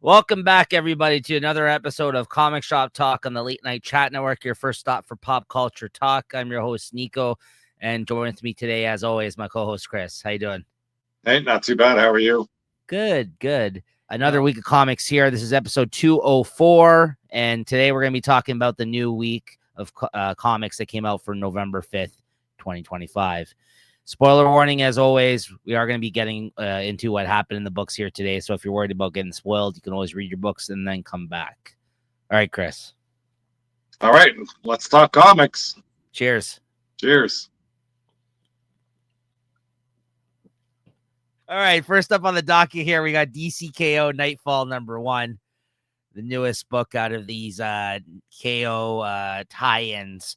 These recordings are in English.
Welcome back, everybody, to another episode of Comic Shop Talk on the Late Night Chat Network, your first stop for pop culture talk. I'm your host, Niko, and joining with me today, as always, my co-host, Chris. How you doing? Hey, not too bad. How are you? Good. Another week of comics here. This is episode 204, and today we're going to be talking about the new week of comics that came out for November 5th, 2025. Spoiler warning, as always, we are going to be getting into what happened in the books here today. So if you're worried about getting spoiled, you can always read your books and then come back. All right, Chris. All right, let's talk comics. Cheers. Cheers. All right, first up on the docket here, we got DCKO Knightfall #1, the newest book out of these KO tie-ins.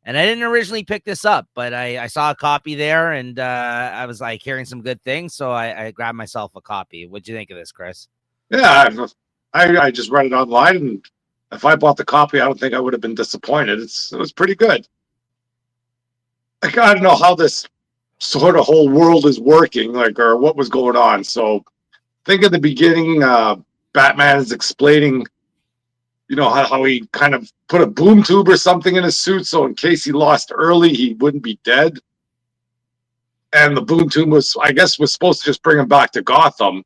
And I didn't originally pick this up, but I saw a copy there, and I was like hearing some good things, so I grabbed myself a copy. What'd you think of this, Chris? Yeah, I just read it online, and if I bought the copy, I don't think I would have been disappointed. It was pretty good. Like, I don't know how this sort of whole world is working, or what was going on. So, think at the beginning, Batman is explaining, how he kind of put a boom tube or something in his suit, so in case he lost early, he wouldn't be dead. And the boom tube was supposed to just bring him back to Gotham.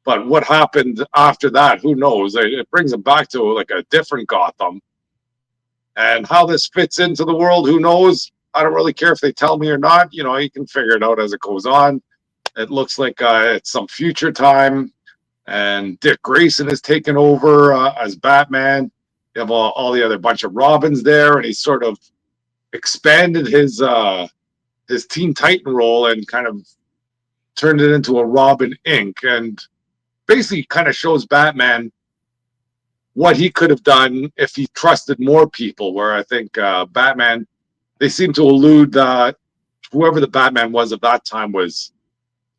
But what happened after that, who knows? It brings him back to like a different Gotham. And how this fits into the world, who knows? I don't really care if they tell me or not. You can figure it out as it goes on. It looks like it's some future time. And Dick Grayson is taken over as Batman. You have all the other bunch of Robins there. And he's sort of expanded his Teen Titan role and kind of turned it into a Robin Inc. And basically kind of shows Batman what he could have done if he trusted more people, where I think Batman, they seem to allude that whoever the Batman was at that time was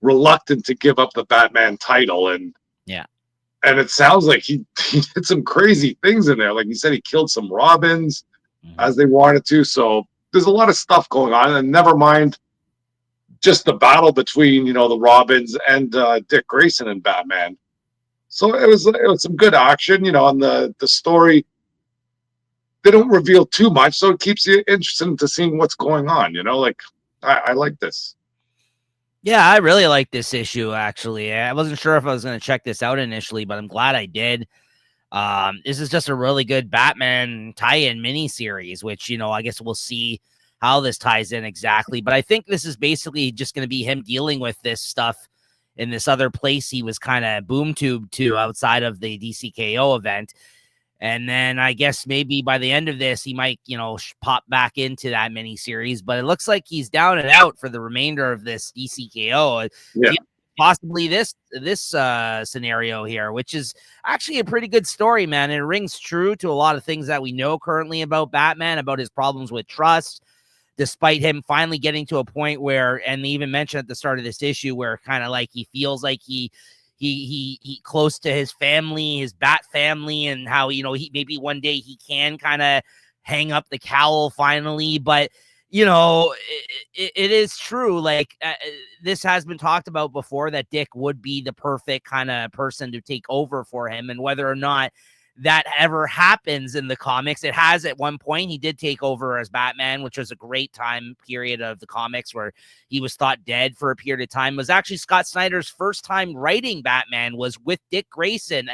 reluctant to give up the Batman title. And it sounds like he did some crazy things in there. Like he said, he killed some Robins as they wanted to. So there's a lot of stuff going on, and never mind just the battle between, the Robins and Dick Grayson and Batman. So it was some good action, and the story, they don't reveal too much, so it keeps you interested into seeing what's going on, I like this. Yeah, I really like this issue, actually. I wasn't sure if I was going to check this out initially, but I'm glad I did. This is just a really good Batman tie-in miniseries, which, I guess we'll see how this ties in exactly. But I think this is basically just going to be him dealing with this stuff in this other place he was kind of boom tubed to outside of the DCKO event. And then I guess maybe by the end of this, he might, pop back into that miniseries. But it looks like he's down and out for the remainder of this DCKO. Yeah. Possibly this scenario here, which is actually a pretty good story, man. It rings true to a lot of things that we know currently about Batman, about his problems with trust, despite him finally getting to a point where, and they even mentioned at the start of this issue, where kind of like he feels like he close to his family, his Bat family, and how, he maybe one day he can kind of hang up the cowl finally. But it is true. Like this has been talked about before, that Dick would be the perfect kind of person to take over for him. And whether or not that ever happens in the comics, it has at one point. He did take over as Batman, which was a great time period of the comics where he was thought dead for a period of time. It was actually Scott Snyder's first time writing Batman was with Dick Grayson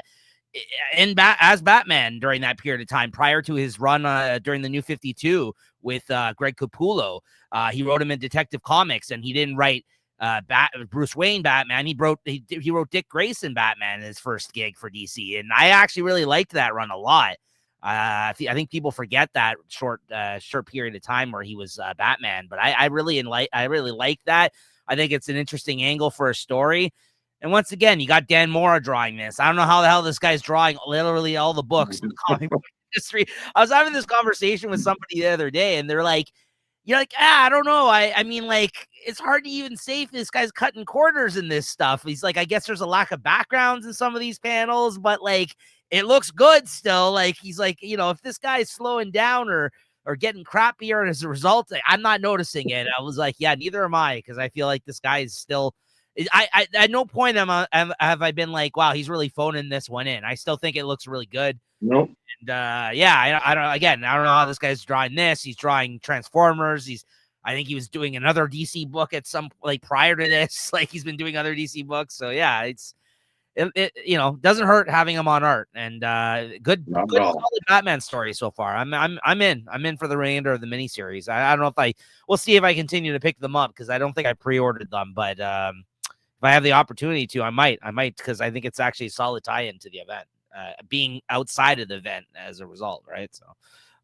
as Batman during that period of time, prior to his run during the New 52 with Greg Capullo. He wrote him in Detective Comics, and he didn't write Bruce Wayne Batman. He wrote Dick Grayson Batman in his first gig for DC, and I actually really liked that run a lot. I think people forget that short period of time where he was Batman, but I really like that. I think it's an interesting angle for a story. And once again, you got Dan Mora drawing this. I don't know how the hell this guy's drawing literally all the books in the comic book industry. I was having this conversation with somebody the other day, and they're like, you're like, I don't know. I mean, like, it's hard to even say if this guy's cutting corners in this stuff. He's like, I guess there's a lack of backgrounds in some of these panels, but like, it looks good still. Like, he's like, if this guy's slowing down or getting crappier as a result, I'm not noticing it. I was like, yeah, neither am I, because I feel like this guy is still I at no point have I been like, wow, he's really phoning this one in. I still think it looks really good. Nope. And yeah, I don't. Again, I don't know how this guy's drawing this. He's drawing Transformers. I think he was doing another DC book at some like prior to this. Like he's been doing other DC books. So yeah, it doesn't hurt having him on art, and good solid Batman story so far. I'm in for the remainder of the miniseries. I don't know if we'll see if I continue to pick them up because I don't think I pre-ordered them, but if I have the opportunity to, I might because I think it's actually a solid tie-in to the event, being outside of the event as a result, right? So,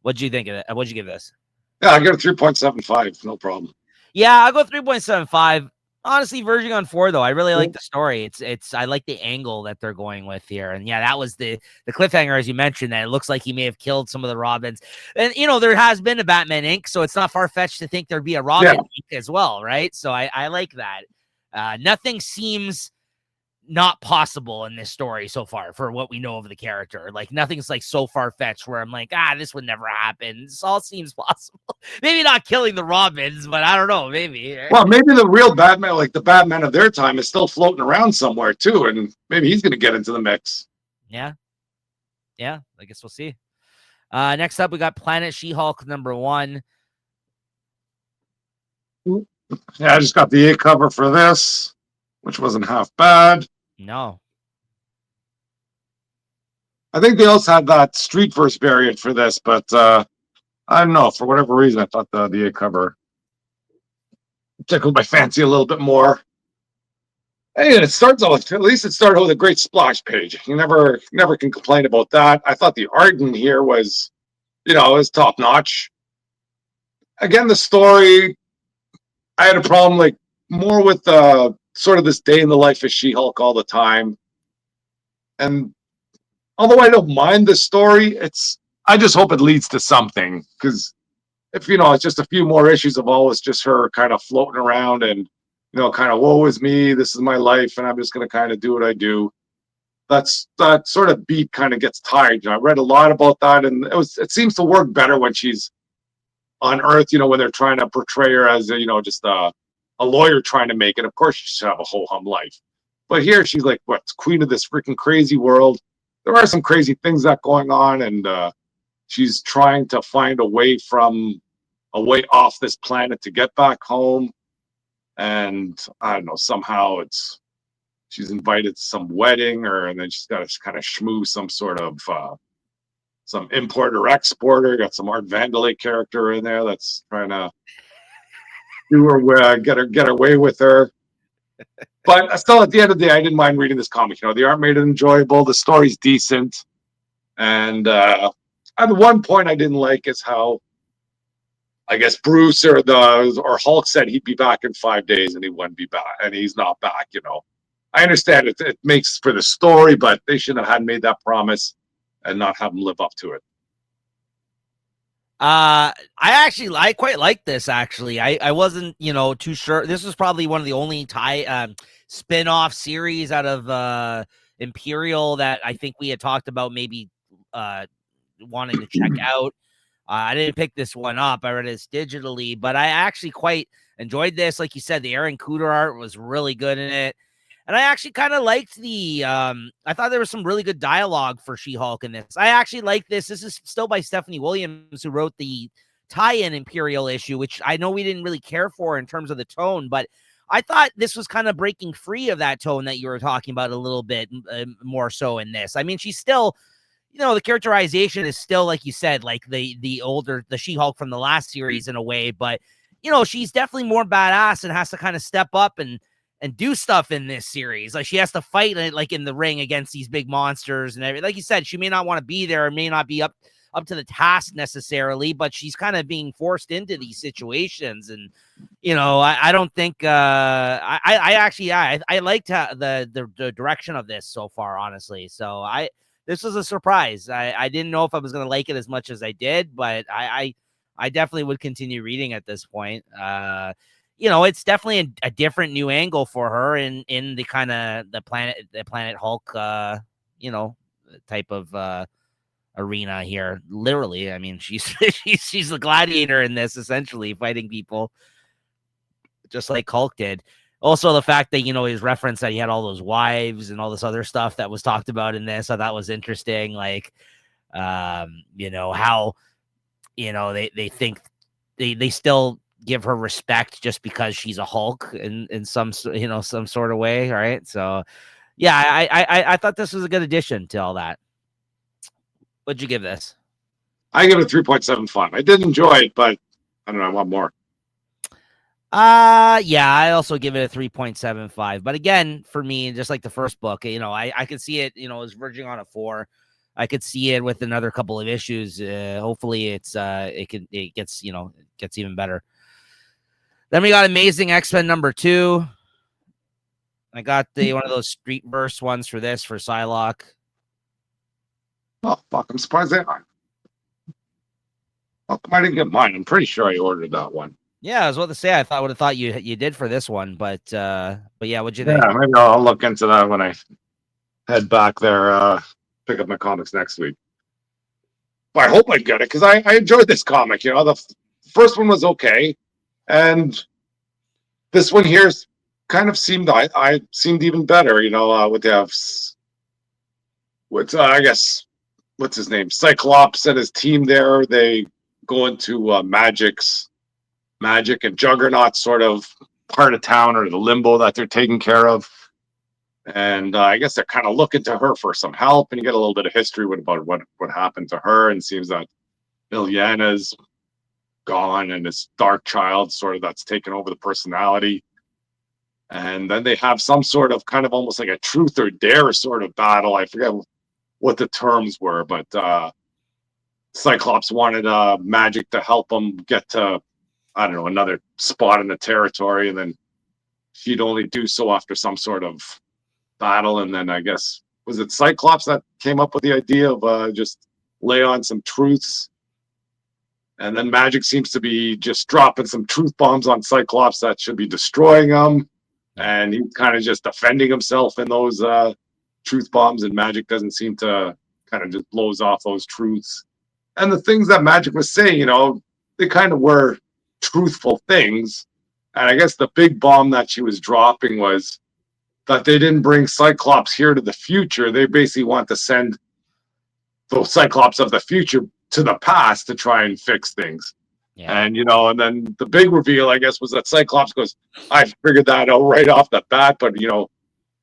what'd you think of it? What'd you give this? Yeah, I give it 3.75. No problem. Yeah, I'll go 3.75. Honestly, verging on 4 though. I really like the story. It's I like the angle that they're going with here. And yeah, that was the cliffhanger, as you mentioned, that it looks like he may have killed some of the Robins. And there has been a Batman Inc., so it's not far-fetched to think there'd be a Robin Inc. as well, right? So I like that. Nothing seems not possible in this story so far for what we know of the character. Like nothing's like so far-fetched where I'm like, this would never happen. This all seems possible. Maybe not killing the Robins, but I don't know, maybe. Well, maybe the real Batman, like the Batman of their time, is still floating around somewhere too, and maybe he's going to get into the mix. Yeah, I guess we'll see. Next up, we got Planet She-Hulk #1. Yeah, I just got the A cover for this, which wasn't half bad. No. I think they also had that Streetverse variant for this, but I don't know. For whatever reason, I thought the A cover tickled my fancy a little bit more. Hey, and at least it started with a great splash page. You never can complain about that. I thought the art in here was, it was top notch. Again, the story, I had a problem like more with sort of this day in the life of She-Hulk all the time. And although I don't mind the story, I just hope it leads to something, because if it's just a few more issues of always just her kind of floating around and kind of woe is me, this is my life, and I'm just going to kind of do what I do. That sort of beat kind of gets tired. I read a lot about that, and it seems to work better when she's on Earth. When they're trying to portray her as just a lawyer trying to make it. Of course, she should have a whole hum life, but here she's like queen of this freaking crazy world. There are some crazy things that going on, and she's trying to find a way off this planet to get back home. And I don't know, somehow she's invited to some wedding, and then she's got to kind of schmoo some sort of some importer exporter. Got some Art Vandelay character in there that's trying to do her get her way with her. But still, at the end of the day, I didn't mind reading this comic. The art made it enjoyable. The story's decent. And at one point I didn't like is how, I guess, Bruce or Hulk said he'd be back in 5 days, and he wouldn't be back, and he's not back. I understand it makes for the story, but they shouldn't have made that promise and not have him live up to it. I quite like this, actually. I wasn't, too sure. This was probably one of the only spin-off series out of Imperial that I think we had talked about maybe wanting to check out. I didn't pick this one up. I read this digitally, but I actually quite enjoyed this. Like you said, the Aaron Cooter art was really good in it. And I actually kind of liked I thought there was some really good dialogue for She-Hulk in this. I actually like this. This is still by Stephanie Williams, who wrote the tie-in Imperial issue, which I know we didn't really care for in terms of the tone, but I thought this was kind of breaking free of that tone that you were talking about a little bit more so in this. I mean, she's still, the characterization is still, like you said, like the She-Hulk from the last series in a way, but, she's definitely more badass and has to kind of step up and do stuff in this series. Like she has to fight like in the ring against these big monsters and everything. Like you said, she may not want to be there, or may not be up to the task necessarily, but she's kind of being forced into these situations. And, I don't think, I actually, I liked the direction of this so far, honestly. So this was a surprise. I didn't know if I was going to like it as much as I did, but I definitely would continue reading at this point. It's definitely a different new angle for her in the kind of the Planet Hulk, type of arena here. Literally, I mean, she's she's the gladiator in this, essentially fighting people, just like Hulk did. Also, the fact that, his reference that he had all those wives and all this other stuff that was talked about in this, I thought was interesting. Like, how, they think they still give her respect just because she's a Hulk in some sort of way. Right. So, yeah, I thought this was a good addition to all that. What'd you give this? I give it a 3.75. I did enjoy it, but I don't know. I want more. Yeah, I also give it a 3.75. But again, for me, just like the first book, I could see it, is verging on a 4. I could see it with another couple of issues. Hopefully it gets even better. Then we got Amazing X-Men #2. I got one of those street verse ones for Psylocke. Oh, fuck. I'm surprised I didn't get mine. I'm pretty sure I ordered that one. Yeah, I was about to say, I would have thought you did for this one, but yeah, what'd you think? Yeah, maybe I'll look into that when I head back there, pick up my comics next week. But I hope I get it, because I enjoyed this comic. The first one was okay, and this one here kind of seemed I seemed even better. With I guess what's his name, Cyclops and his team there. They go into Magic and Juggernaut sort of part of town, or the limbo that they're taking care of. And I guess they're kind of looking to her for some help, and you get a little bit of history about what happened to her. And it seems that Ilyana's gone, and this dark child sort of that's taken over the personality. And then they have some sort of kind of almost like a truth or dare sort of battle. I forget what the terms were, but Cyclops wanted Magic to help him get to, I don't know, another spot in the territory, and then she'd only do so after some sort of battle. And then I guess, was it Cyclops that came up with the idea of just lay on some truths? And then Magic seems to be just dropping some truth bombs on Cyclops that should be destroying him. And he's kind of just defending himself in those truth bombs, and Magic doesn't seem to, kind of just blows off those truths. And the things that Magic was saying, they kind of were truthful things. And I guess the big bomb that she was dropping was that they didn't bring Cyclops here to the future. They basically want to send the Cyclops of the future to the past to try and fix things. Yeah. And, and then the big reveal, I guess, was that Cyclops goes, I figured that out right off the bat, but,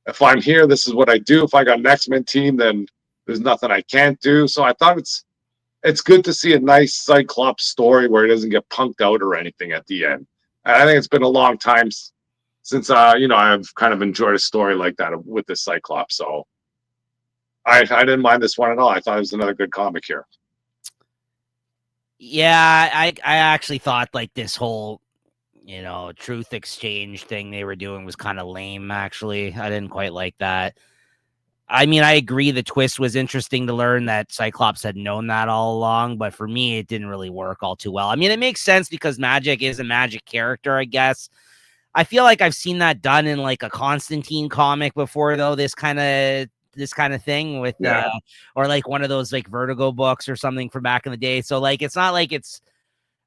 if I'm here, this is what I do. If I got an X-Men team, then there's nothing I can't do. So I thought it's good to see a nice Cyclops story where he doesn't get punked out or anything at the end. And I think it's been a long time since, I've kind of enjoyed a story like that with the Cyclops. So I didn't mind this one at all. I thought it was another good comic here. Yeah, I actually thought like this whole, truth exchange thing they were doing was kind of lame, actually. I didn't quite like that. I mean, I agree the twist was interesting to learn that Cyclops had known that all along, but for me, it didn't really work all too well. I mean, it makes sense because Magic is a Magic character, I guess. I feel like I've seen that done in like a Constantine comic before, though, this kind of thing with or like one of those like Vertigo books or something from back in the day. So like it's not like it's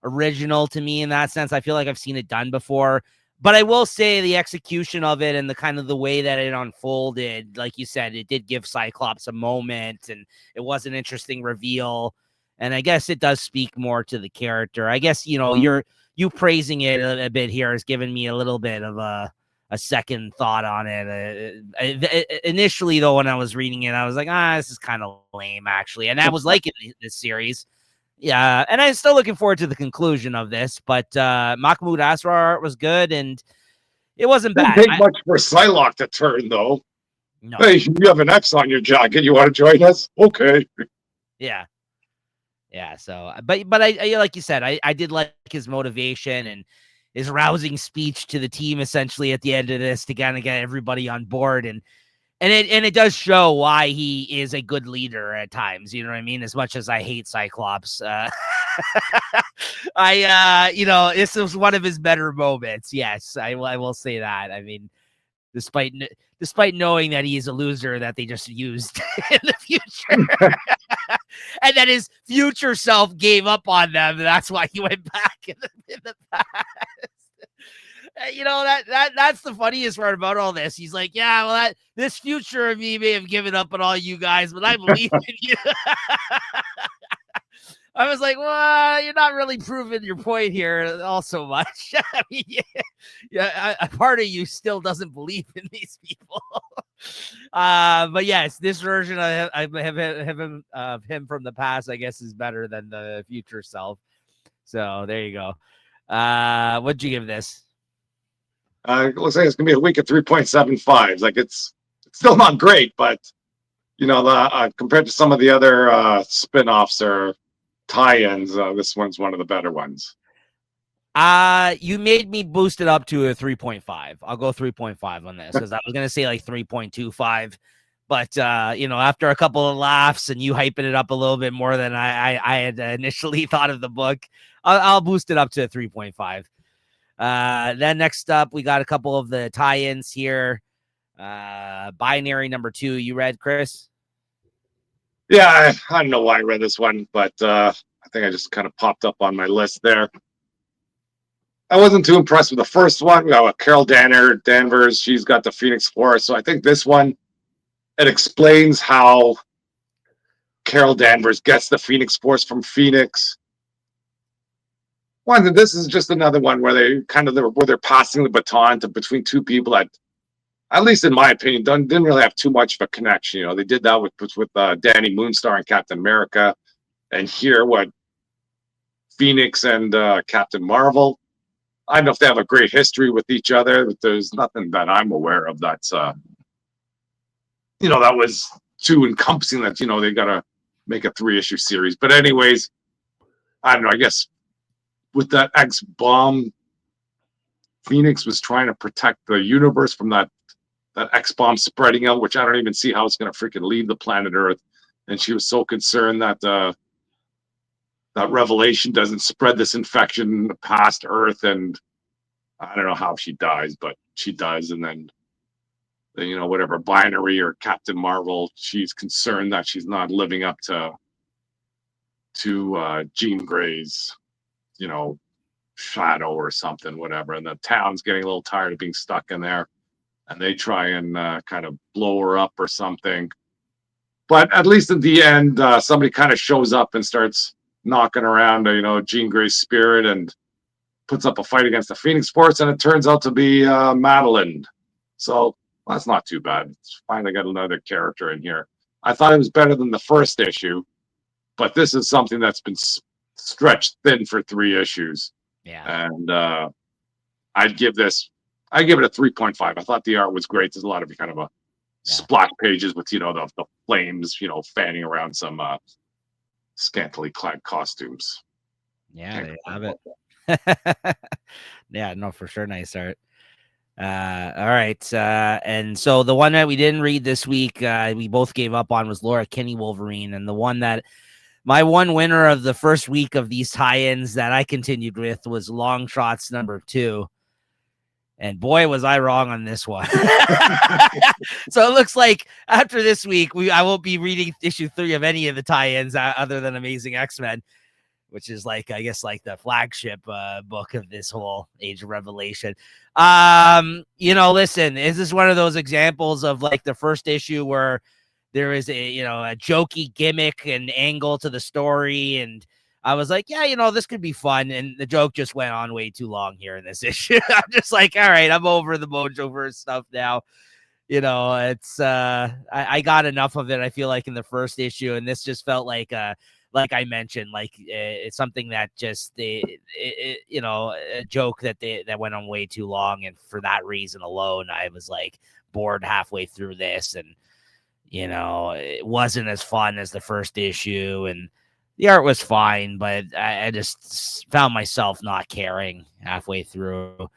original to me in that sense. I feel like I've seen it done before, but I will say the execution of it and the kind of the way that it unfolded, like you said, it did give Cyclops a moment, and it was an interesting reveal. And I guess it does speak more to the character. I guess, you praising it a bit here has given me a little bit of a second thought on it. Initially, though, when I was reading it, I was like, this is kind of lame, actually. And I was liking this series. Yeah, and I'm still looking forward to the conclusion of this. But Mahmoud Asrar art was good, and it wasn't bad. Didn't take much for Psylocke to turn, though. No. Hey, you have an X on your jacket. You want to join us? Okay. Yeah. Yeah, so but I like you said, I did like his motivation and his rousing speech to the team essentially at the end of this to kind of get everybody on board, and it does show why he is a good leader at times, you know what I mean? As much as I hate Cyclops, this was one of his better moments. Yes, I will say that. I mean, despite knowing that he is a loser that they just used in the future. And then his future self gave up on them. That's why he went back in the past. That's the funniest part about all this. He's like, yeah, well, this future of me may have given up on all you guys, but I believe in you. I was like, well, you're not really proving your point here all so much. I mean, a part of you still doesn't believe in these people. But yes, this version I have him of him from the past, I guess, is better than the future self. So there you go. What'd you give this? It looks like it's gonna be a week of 3.75. Like it's still not great, but the compared to some of the other spin-offs or tie-ins, this one's one of the better ones. You made me boost it up to a 3.5. I'll go 3.5 on this, because I was gonna say like 3.25. But after a couple of laughs and you hyping it up a little bit more than I had initially thought of the book, I'll boost it up to 3.5. Then next up, we got a couple of the tie-ins here. Binary number 2, you read, Chris? Yeah, I don't know why I read this one, but I think I just kind of popped up on my list there. I wasn't too impressed with the first one. We got Carol Danvers. She's got the Phoenix Force. So I think this one, it explains how Carol Danvers gets the Phoenix Force from Phoenix. This is just another one where they're passing the baton between two people that, at least in my opinion, didn't really have too much of a connection. They did that with Danny Moonstar and Captain America, and here Phoenix and Captain Marvel. I don't know if they have a great history with each other, but there's nothing that I'm aware of that's that was too encompassing that they gotta make a 3-issue series. But anyways, I don't know. I guess with that X-bomb, Phoenix was trying to protect the universe from that X-bomb spreading out, which I don't even see how it's gonna freaking leave the planet Earth. And she was so concerned that that Revelation doesn't spread this infection past Earth, and I don't know how she dies, but she does. And then whatever Binary or Captain Marvel, she's concerned that she's not living up to Jean Grey's shadow or something, whatever. And the town's getting a little tired of being stuck in there, and they try and kind of blow her up or something. But at least at the end, somebody kind of shows up and starts knocking around, Jean Grey's spirit, and puts up a fight against the Phoenix Force, and it turns out to be Madeline. So that's not too bad. It's fine. I got another character in here. I thought it was better than the first issue, but this is something that's been stretched thin for 3 issues. Yeah. And I give it a 3.5. I thought the art was great. There's a lot of kind of a splash pages with the flames fanning around some scantily clad costumes. Yeah, they have it. Yeah, no, for sure, nice art. All right, and so the one that we didn't read this week, we both gave up on, was Laura Kinney Wolverine, and the one that my one winner of the first week of these tie-ins that I continued with was Long Shots number 2. And boy, was I wrong on this one. So it looks like after this week, I won't be reading issue 3 of any of the tie-ins other than Amazing X-Men, which is I guess the flagship book of this whole Age of Revelation. Listen, is this one of those examples of the first issue where there is a jokey gimmick and angle to the story, and I was like, yeah, this could be fun, and the joke just went on way too long here in this issue. I'm just like, all right, I'm over the Mojoverse stuff now. It's I got enough of it, I feel like, in the first issue, and this just felt like I mentioned, it's something that just a joke that went on way too long, and for that reason alone, I was bored halfway through this, and it wasn't as fun as the first issue, and the art was fine, but I just found myself not caring halfway through.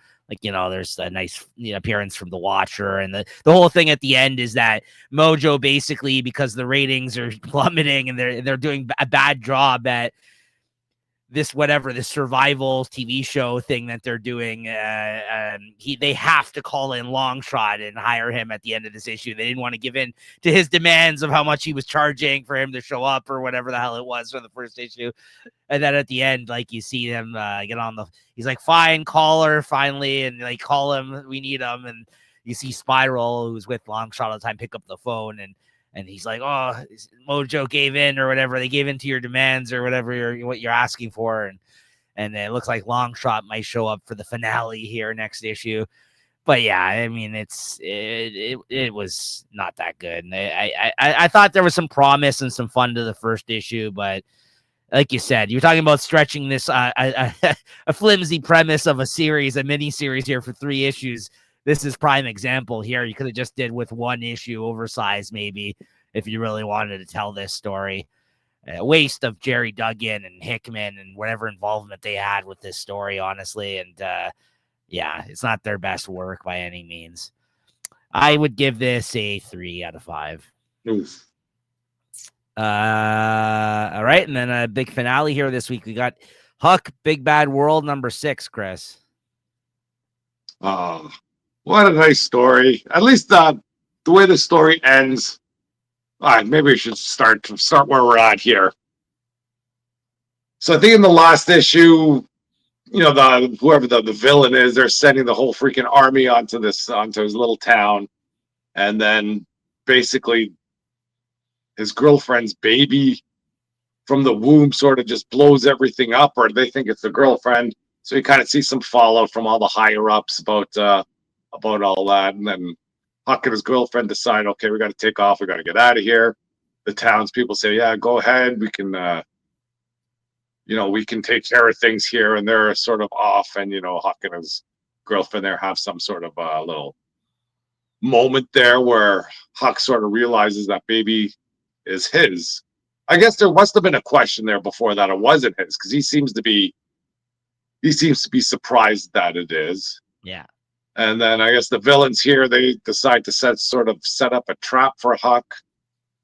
There's a nice appearance from the Watcher, and the whole thing at the end is that Mojo, basically, because the ratings are plummeting and they're doing a bad job at this survival TV show thing that they're doing. They have to call in Longshot and hire him at the end of this issue. They didn't want to give in to his demands of how much he was charging for him to show up or whatever the hell it was for the first issue. And then at the end, like, you see him get on he's like, fine, call her finally, and like, call him, we need him. And you see Spiral, who's with Longshot all the time, pick up the phone, and he's like, oh, Mojo gave in or whatever. They gave in to your demands or whatever what you're asking for. And it looks like Longshot might show up for the finale here next issue. But yeah, I mean, it was not that good. And I thought there was some promise and some fun to the first issue, but like you said, you're talking about stretching this a flimsy premise of a mini series here for 3 issues. This is prime example here. You could have just did with 1 issue, oversized maybe, if you really wanted to tell this story. A waste of Jerry Duggan and Hickman and whatever involvement they had with this story, honestly. And yeah, it's not their best work by any means. I would give this a 3 out of 5. Oof. All right, and then a big finale here this week. We got Huck, Big Bad World #6, Chris. What a nice story. At least the way the story ends. All right, maybe we should start where we're at here. So I think in the last issue, whoever the villain is, they're sending the whole freaking army onto his little town, and then basically his girlfriend's baby from the womb sort of just blows everything up, or they think it's the girlfriend. So you kind of see some fallout from all the higher ups about all that. And then Huck and his girlfriend decide, okay, we got to take off. We got to get out of here. The townspeople say, yeah, go ahead. We can, we can take care of things here. And they're sort of off. And, Huck and his girlfriend there have some sort of little moment there where Huck sort of realizes that baby is his. I guess there must have been a question there before that it wasn't his, because he seems to be surprised that it is. Yeah. And then I guess the villains here, they decide to set up a trap for Huck.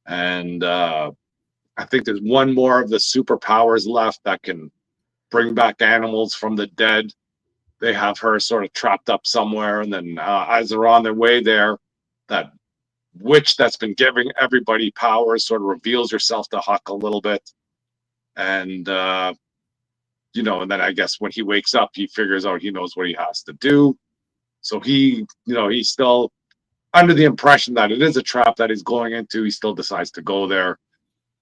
And I think there's one more of the superpowers left that can bring back animals from the dead. They have her sort of trapped up somewhere. And then as they're on their way there, that witch that's been giving everybody powers sort of reveals herself to Huck a little bit. And, and then I guess when he wakes up, he figures out he knows what he has to do. So he's still under the impression that it is a trap that he's going into. He still decides to go there.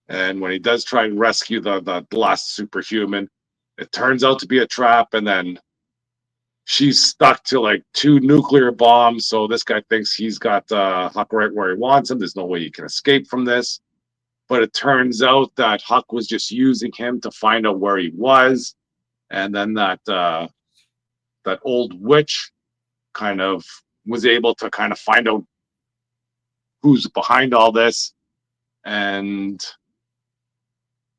And when he does try and rescue the last superhuman, it turns out to be a trap. And then she's stuck to like 2 nuclear bombs. So this guy thinks he's got Huck right where he wants him. There's no way he can escape from this. But it turns out that Huck was just using him to find out where he was. And then that old witch kind of was able to kind of find out who's behind all this, and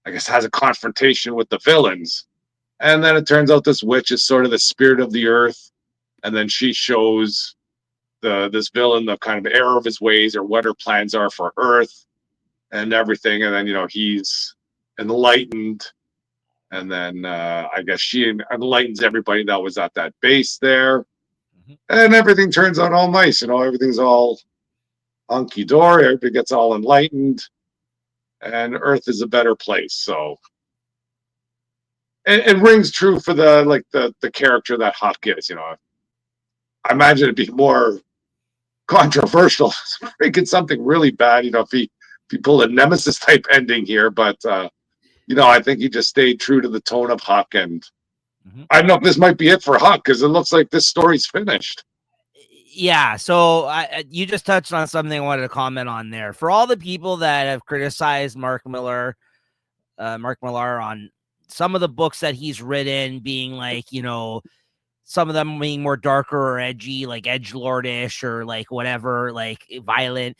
I guess has a confrontation with the villains. And then it turns out this witch is sort of the spirit of the earth, and then she shows this villain the kind of error of his ways, or what her plans are for Earth and everything. And then he's enlightened, and then I guess she enlightens everybody that was at that base there. And everything turns out all nice, everything's all hunky-dory, everybody gets all enlightened, and Earth is a better place. So it rings true for the character that Huck is. I imagine it'd be more controversial, making something really bad, if he pulled a Nemesis type ending here, but I think he just stayed true to the tone of Huck. And I don't know if this might be it for Huck, because it looks like this story's finished. Yeah, so you just touched on something I wanted to comment on there. For all the people that have criticized Mark Millar on some of the books that he's written being like, some of them being more darker or edgy, like edgelordish or like whatever, like violent.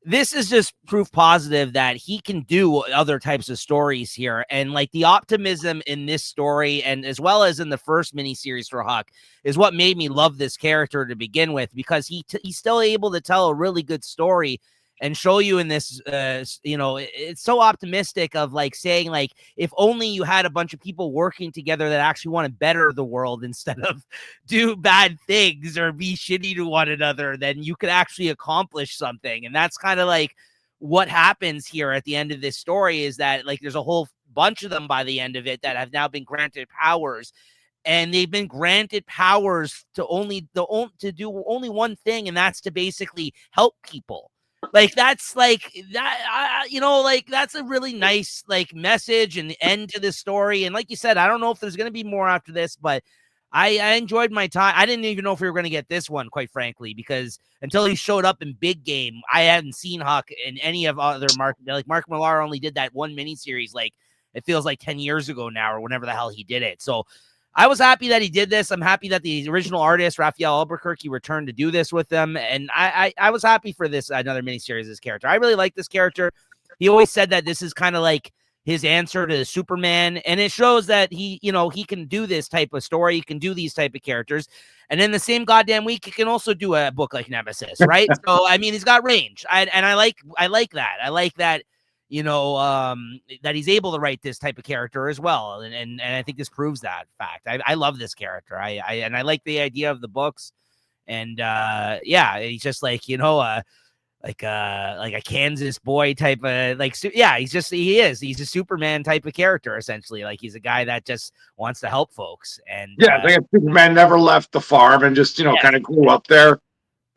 This is just proof positive that he can do other types of stories here. And like the optimism in this story, and as well as in the first miniseries for Huck, is what made me love this character to begin with, because he's still able to tell a really good story and show you in this, it's so optimistic of like saying like, if only you had a bunch of people working together that actually want to better the world instead of do bad things or be shitty to one another, then you could actually accomplish something. And that's kind of like what happens here at the end of this story, is that like there's a whole bunch of them by the end of it that have now been granted powers. And they've been granted powers to do only one thing, and that's to basically help people. Like that's like that, like that's a really nice like message and end to this story. And like you said, I don't know if there's going to be more after this, but I enjoyed my time. I didn't even know if we were going to get this one, quite frankly, because until he showed up in Big Game, I hadn't seen Huck in any of other Mark. Like Mark Millar only did that one miniseries, like it feels like 10 years ago now, or whenever the hell he did it. So I was happy that he did this. I'm happy that the original artist, Raphael Albuquerque, returned to do this with them. And I was happy for this, another miniseries, this character. I really like this character. He always said that this is kind of like his answer to Superman. And it shows that he can do this type of story. He can do these type of characters. And in the same goddamn week, he can also do a book like Nemesis, right? So, I mean, he's got range. I like that. I like that. That he's able to write this type of character as well. And I think this proves that fact. I love this character. I like the idea of the books. And he's just like, like a Kansas boy type of he's a Superman type of character, essentially. Like he's a guy that just wants to help folks. And like Superman never left the farm and just, kind of grew up there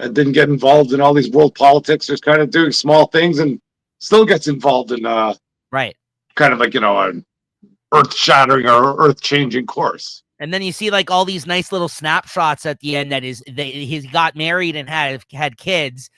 and didn't get involved in all these world politics, just kind of doing small things, and still gets involved in right, kind of like an earth-shattering or earth-changing course. And then you see like all these nice little snapshots at the end that he's got married and had kids,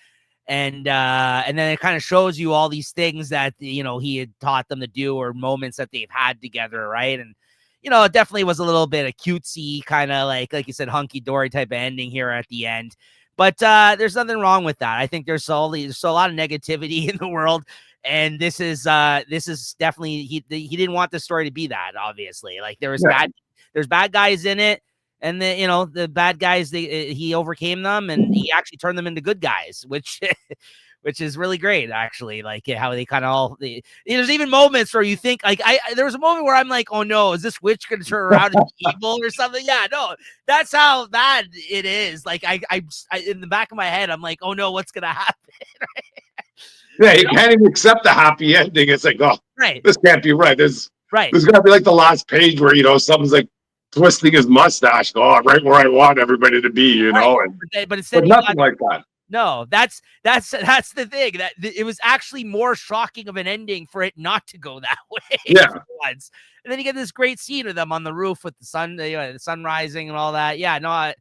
and then it kind of shows you all these things that he had taught them to do, or moments that they've had together, right? And it definitely was a little bit of cutesy kind of like you said, hunky dory type of ending here at the end. But there's nothing wrong with that. I think there's a lot of negativity in the world, and this is definitely he didn't want the story to be that. Obviously, like there's bad guys in it, and the bad guys he overcame them, and he actually turned them into good guys, which is really great, actually. Like how they kind of all there's even moments where you think like there was a moment where I'm like, oh no, is this witch going to turn around and be evil or something? Yeah, no, that's how bad it is. Like I in the back of my head, I'm like, oh no, what's going to happen? Yeah, you can't even accept the happy ending. It's like, oh, right, this can't be right. There's got to be like the last page where someone's like twisting his mustache, right where I want everybody to be, but instead nothing like that. No, that's the thing, that it was actually more shocking of an ending for it not to go that way. Yeah. Once. And then you get this great scene of them on the roof with the sun, the sun rising and all that. Yeah, no, I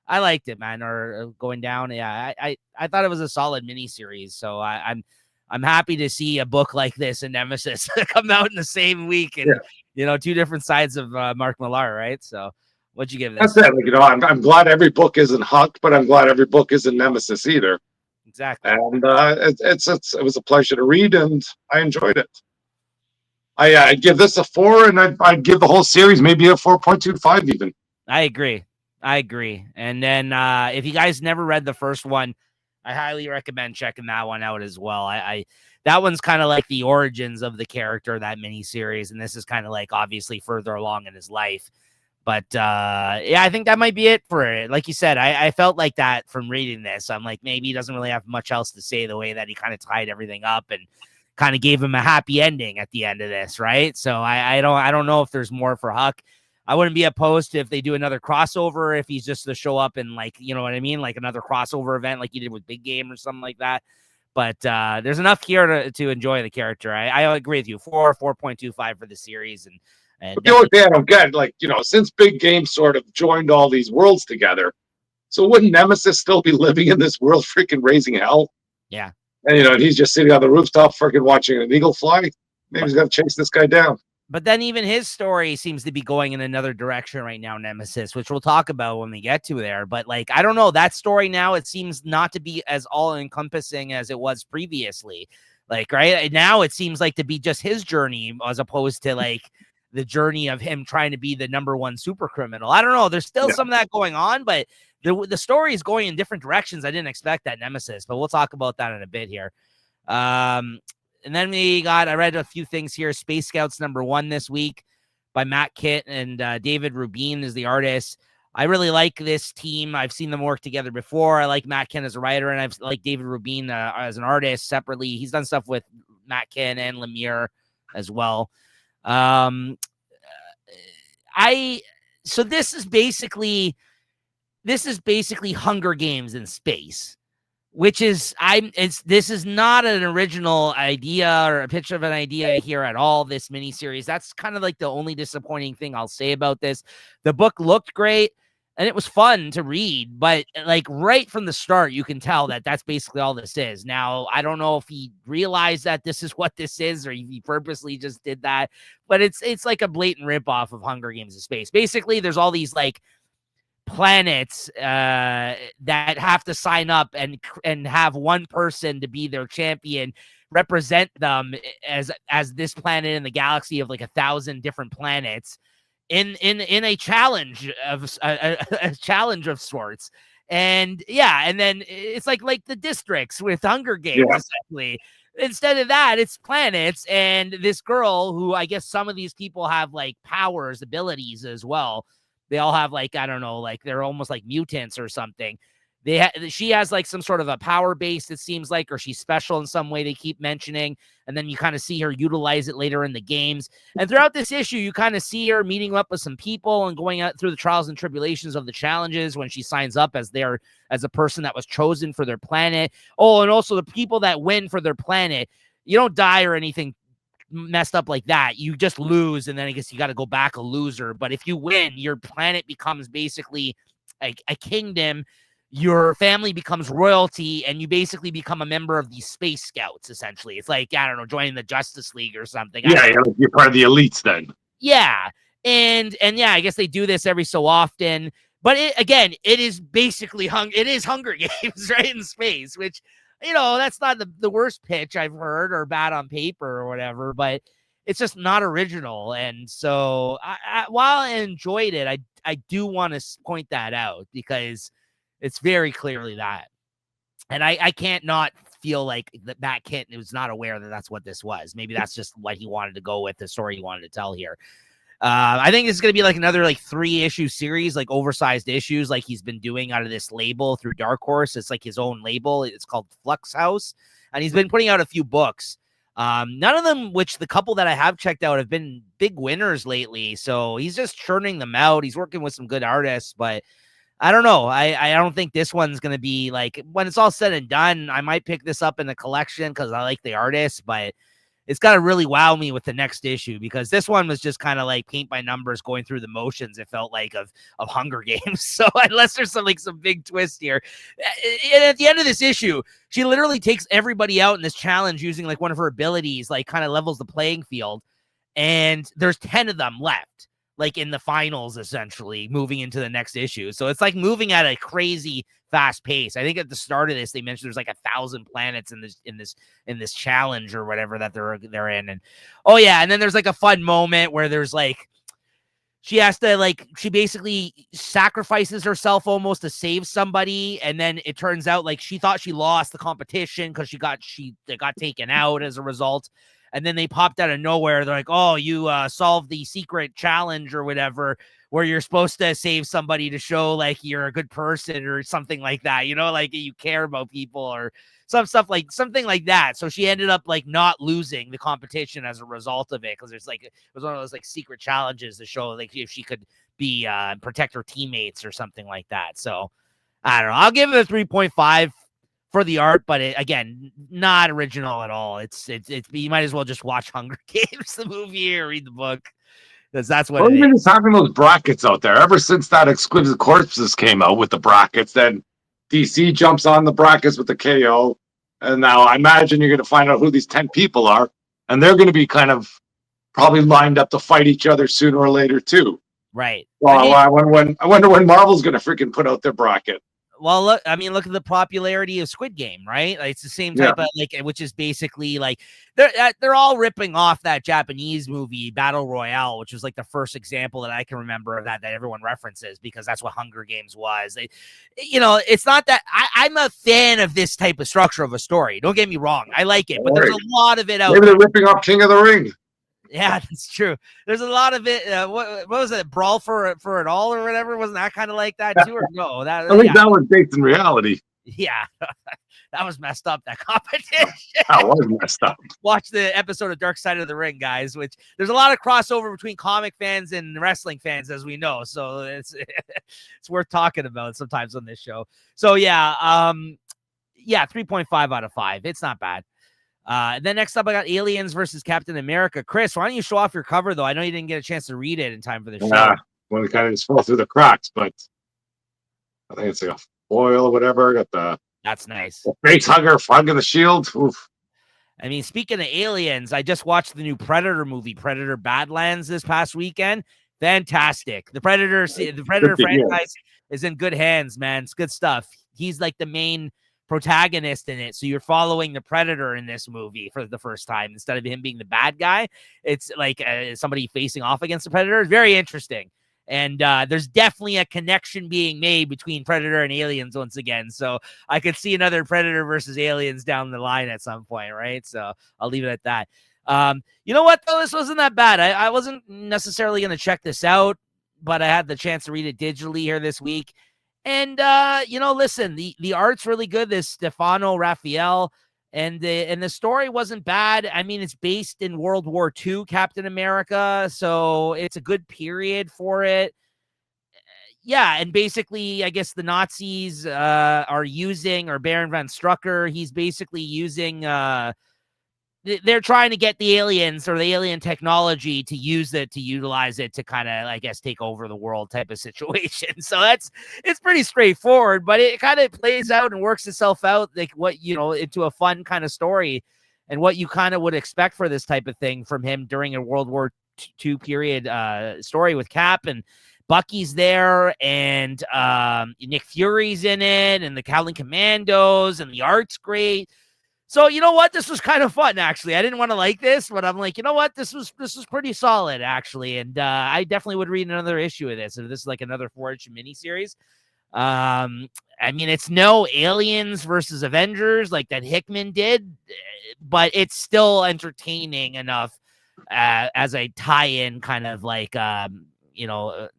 liked it, man. Or going down. Yeah, I thought it was a solid miniseries. So I'm happy to see a book like this and Nemesis come out in the same week, and two different sides of Mark Millar, right? So. What'd you give this? That's it. Like, I'm glad every book isn't Huck, but I'm glad every book isn't Nemesis either. Exactly. And it was a pleasure to read, and I enjoyed it. I'd give this a 4, and I'd give the whole series maybe a 4.25 even. I agree. And then if you guys never read the first one, I highly recommend checking that one out as well. That one's kind of like the origins of the character, that miniseries, and this is kind of like obviously further along in his life. But I think that might be it for it. Like you said, I felt like that from reading this. I'm like, maybe he doesn't really have much else to say, the way that he kind of tied everything up and kind of gave him a happy ending at the end of this, right? So I don't know if there's more for Huck. I wouldn't be opposed to if they do another crossover, if he's just to show up in, like, you know what I mean, like another crossover event like you did with Big Game or something like that. But there's enough here to enjoy the character. I agree with you. 4.25 for the series. And the only thing I don't get, like, since Big Game sort of joined all these worlds together, so wouldn't Nemesis still be living in this world freaking raising hell? Yeah. And, he's just sitting on the rooftop freaking watching an eagle fly. Maybe he's got to chase this guy down. But then even his story seems to be going in another direction right now, Nemesis, which we'll talk about when we get to there. But, like, I don't know. That story now, it seems not to be as all-encompassing as it was previously. Like, right now, it seems like to be just his journey as opposed to, like, the journey of him trying to be the #1 super criminal. I don't know. There's still some of that going on, but the story is going in different directions. I didn't expect that, Nemesis, but we'll talk about that in a bit here. And then I read a few things here. Space Scouts #1 this week by Matt Kitt and David Rubin is the artist. I really like this team. I've seen them work together before. I like Matt Kitt as a writer, and I've like David Rubin as an artist separately. He's done stuff with Matt Kitt and Lemire as well. So this is basically Hunger Games in space, which is this is not an original idea or a pitch of an idea here at all, this miniseries. That's kind of like the only disappointing thing I'll say about this. The book looked great and it was fun to read, but like right from the start, you can tell that that's basically all this is. Now, I don't know if he realized that this is what this is or he purposely just did that, but it's like a blatant ripoff of Hunger Games in space. Basically, there's all these like planets that have to sign up and have one person to be their champion, represent them as this planet in the galaxy of like 1,000 different planets in a challenge of a challenge of sorts. And then it's like the districts with Hunger Games, essentially. Instead of that, it's planets, and this girl who I guess some of these people have like powers, abilities as well. They all have like, I don't know, like they're almost like mutants or something. She has like some sort of a power base, it seems like, or she's special in some way they keep mentioning. And then you kind of see her utilize it later in the games. And throughout this issue, you kind of see her meeting up with some people and going out through the trials and tribulations of the challenges when she signs up as a person that was chosen for their planet. Oh, and also the people that win for their planet, you don't die or anything messed up like that. You just lose, and then I guess you got to go back a loser. But if you win, your planet becomes basically a kingdom. Your family becomes royalty, and you basically become a member of these Space Scouts, essentially. It's like, I don't know, joining the Justice League or something. Yeah, you're part of the elites then. Yeah. And I guess they do this every so often. But it is basically Hunger Games, right, in space, which, that's not the worst pitch I've heard or bad on paper or whatever, but it's just not original. And so while I enjoyed it, I do want to point that out because it's very clearly that. And I can't not feel like that Matt Kitt was not aware that that's what this was. Maybe that's just what he wanted to go with, the story he wanted to tell here. I think it's going to be like another like 3-issue series, like oversized issues, like he's been doing out of this label through Dark Horse. It's like his own label. It's called Flux House, and he's been putting out a few books. None of them, which the couple that I have checked out have been big winners lately. So he's just churning them out. He's working with some good artists, but I don't know. I don't think this one's going to be like, when it's all said and done, I might pick this up in the collection because I like the artist, but it's got to really wow me with the next issue, because this one was just kind of like paint by numbers, going through the motions. It felt like of Hunger Games. So unless there's some big twist here, and at the end of this issue, she literally takes everybody out in this challenge using like one of her abilities, like kind of levels the playing field. And there's 10 of them left, like in the finals, essentially moving into the next issue. So it's like moving at a crazy fast pace. I think at the start of this, they mentioned there's like 1,000 planets in this challenge or whatever that they're in. And and then there's like a fun moment where there's like, she has to she basically sacrifices herself almost to save somebody. And then it turns out like she thought she lost the competition because she got taken out as a result. And then they popped out of nowhere. They're like, oh, you solved the secret challenge or whatever, where you're supposed to save somebody to show like you're a good person or something like that, like you care about people or something like that. So she ended up like not losing the competition as a result of it, because there's like, it was one of those like secret challenges to show like if she could be protect her teammates or something like that. So I don't know. I'll give it a 3.5. for the art, but again, not original at all. It's you might as well just watch Hunger Games, the movie, or read the book, because that's what it is. Having those brackets out there ever since that Exquisite Corpses came out with the brackets, then DC jumps on the brackets with the KO, and now I imagine you're going to find out who these 10 people are, and they're going to be kind of probably lined up to fight each other sooner or later too. Right. Well, I wonder when Marvel's going to freaking put out their bracket. Well, look, I mean, look at the popularity of Squid Game, right? Like, it's the same type of like, which is basically like they're all ripping off that Japanese movie Battle Royale, which was like the first example that I can remember of that everyone references because that's what Hunger Games was. It's not that I'm a fan of this type of structure of a story. Don't get me wrong, I like it, but there's a lot of it out. Maybe they're ripping off King of the Ring. Yeah, that's true. There's a lot of it. What was it? Brawl for it all or whatever? Wasn't that kind of like that too? Or no? That was based in reality. Yeah, that was messed up. That competition. That was messed up. Watch the episode of Dark Side of the Ring, guys. Which there's a lot of crossover between comic fans and wrestling fans, as we know. So it's worth talking about sometimes on this show. So yeah, 3.5 out of 5. It's not bad. Then next up, I got Aliens versus Captain America. Chris, why don't you show off your cover, though? I know you didn't get a chance to read it in time for the show. Well, it kind of just fall through the cracks, but I think it's like a foil or whatever. Got that's nice. The face hugger, hugging the shield. Oof. I mean, speaking of aliens, I just watched the new Predator movie, Predator Badlands, this past weekend. Fantastic. The Predator franchise is in good hands, man. It's good stuff. He's like the main protagonist in it, so you're following the Predator in this movie for the first time instead of him being the bad guy. It's like somebody facing off against the Predator. It's very interesting, and there's definitely a connection being made between Predator and Aliens once again, so I could see another Predator versus Aliens down the line at some point, right? So I'll leave it at that. You know what, though? This wasn't that bad. I wasn't necessarily going to check this out, but I had the chance to read it digitally here this week. And, listen, the art's really good. This Stefano Raphael, and the story wasn't bad. I mean, it's based in World War II, Captain America, so it's a good period for it. Yeah, and basically, I guess the Nazis are using, or Baron von Strucker, he's basically using... they're trying to get the aliens or the alien technology to utilize it to kind of, I guess, take over the world type of situation. So it's pretty straightforward, but it kind of plays out and works itself out like into a fun kind of story and what you kind of would expect for this type of thing from him during a World War II period story with Cap, and Bucky's there, and Nick Fury's in it, and the Howling Commandos, and the art's great. So you know what? This was kind of fun, actually. I didn't want to like this, but I'm like, you know what? This was pretty solid, actually. And I definitely would read another issue of this. If this is like another 4-issue miniseries. I mean, it's no Aliens versus Avengers like that Hickman did, but it's still entertaining enough as a tie-in kind of like,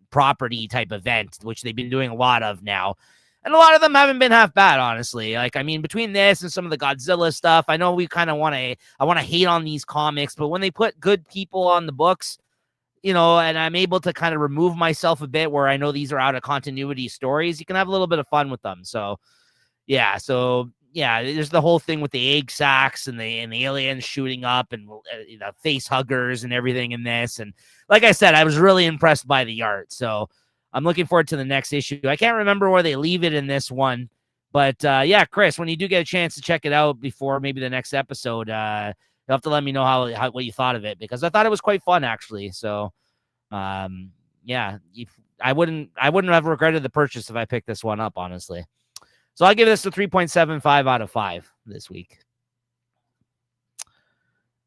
property type event, which they've been doing a lot of now. And a lot of them haven't been half bad, honestly. Like, I mean, between this and some of the Godzilla stuff, I know we kind of I want to hate on these comics, but when they put good people on the books, and I'm able to kind of remove myself a bit where I know these are out of continuity stories, you can have a little bit of fun with them. So, yeah. There's the whole thing with the egg sacs and the aliens shooting up and face huggers and everything in this. And like I said, I was really impressed by the art. So I'm looking forward to the next issue. I can't remember where they leave it in this one, but Chris, when you do get a chance to check it out before maybe the next episode, you'll have to let me know how what you thought of it, because I thought it was quite fun, actually. So, I wouldn't have regretted the purchase if I picked this one up, honestly. So I'll give this a 3.75 out of 5 this week.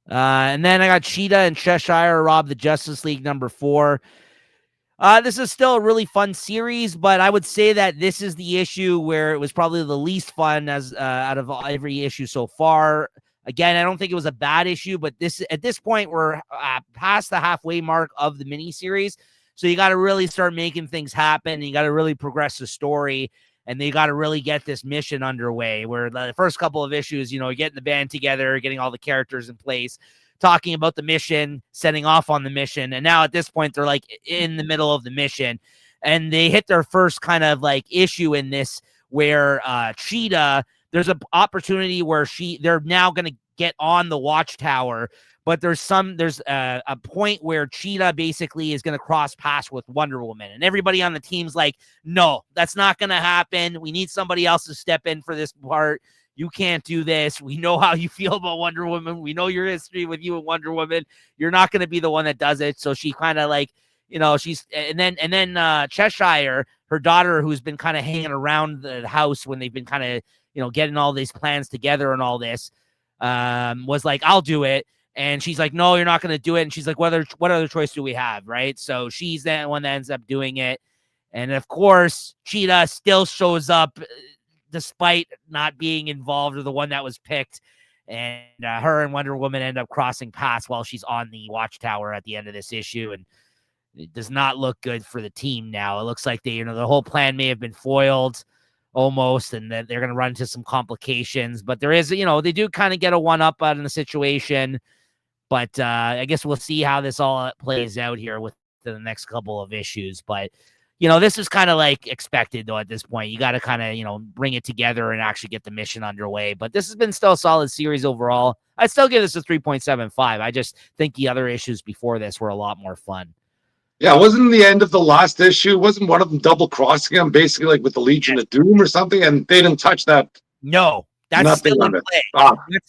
And then I got Cheetah and Cheshire Rob the Justice League #4. This is still a really fun series, but I would say that this is the issue where it was probably the least fun as out of every issue so far. Again, I don't think it was a bad issue, but at this point, we're past the halfway mark of the miniseries. So you got to really start making things happen. You got to really progress the story, and they got to really get this mission underway, where the first couple of issues, getting the band together, getting all the characters in place, talking about the mission, setting off on the mission. And now at this point, they're like in the middle of the mission, and they hit their first kind of like issue in this where Cheetah, there's an opportunity where they're now going to get on the watchtower, but there's a point where Cheetah basically is going to cross paths with Wonder Woman, and everybody on the team's like, no, that's not going to happen. We need somebody else to step in for this part. You can't do this. We know how you feel about Wonder Woman. We know your history with you and Wonder Woman. You're not going to be the one that does it. So she kind of like she's and then Cheshire, her daughter, who's been kind of hanging around the house when they've been kind of getting all these plans together and all this, was like, I'll do it. And she's like, no, you're not going to do it. And she's like, what other choice do we have? Right. So she's the one that ends up doing it. And of course, Cheetah still shows up despite not being involved, or the one that was picked. And her and Wonder Woman end up crossing paths while she's on the watchtower at the end of this issue. And it does not look good for the team now. It looks like the whole plan may have been foiled almost, and that they're going to run into some complications. But there is, they do kind of get a one-up out in the situation. But I guess we'll see how this all plays out here with the next couple of issues. But, this is kind of like expected, though, at this point. You got to kind of, bring it together and actually get the mission underway. But this has been still a solid series overall. I'd still give this a 3.75. I just think the other issues before this were a lot more fun. Yeah, wasn't the end of the last issue? Wasn't one of them double crossing him, basically like with the Legion of Doom or something? And they didn't touch that. No, that's still in play.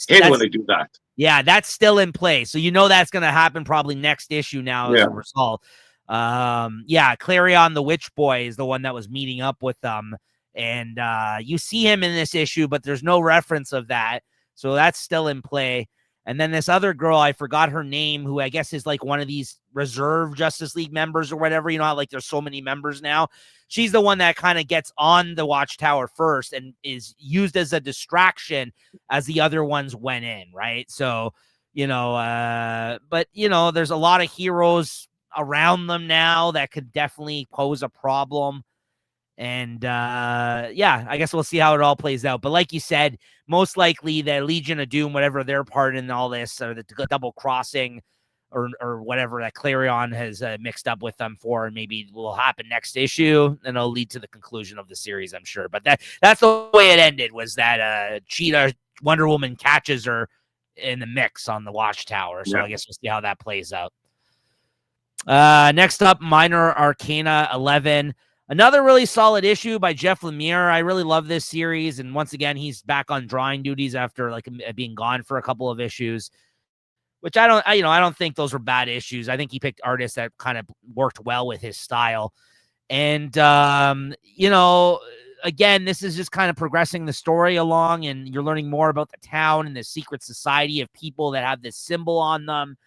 Hate when they do that. Yeah, that's still in play. So that's going to happen probably next issue now as a result. Clarion the Witch Boy is the one that was meeting up with them. And you see him in this issue, but there's no reference of that. So that's still in play. And then this other girl, I forgot her name, who I guess is like one of these reserve Justice League members or whatever. How like there's so many members now. She's the one that kind of gets on the watchtower first and is used as a distraction as the other ones went in, right? So, but, there's a lot of heroes around them now that could definitely pose a problem. And, I guess we'll see how it all plays out. But like you said, most likely the Legion of Doom, whatever their part in all this, or the double crossing or whatever that Clarion has mixed up with them for, and maybe will happen next issue, and it'll lead to the conclusion of the series, I'm sure. But that's the way it ended, was that Cheetah, Wonder Woman catches her in the mix on the watchtower. So I guess we'll see how that plays out. Next up, Minor Arcana 11. Another really solid issue by Jeff Lemire. I really love this series. And once again, he's back on drawing duties after being gone for a couple of issues, which I don't think those were bad issues. I think he picked artists that kind of worked well with his style. And, again, this is just kind of progressing the story along, and you're learning more about the town and the secret society of people that have this symbol on them.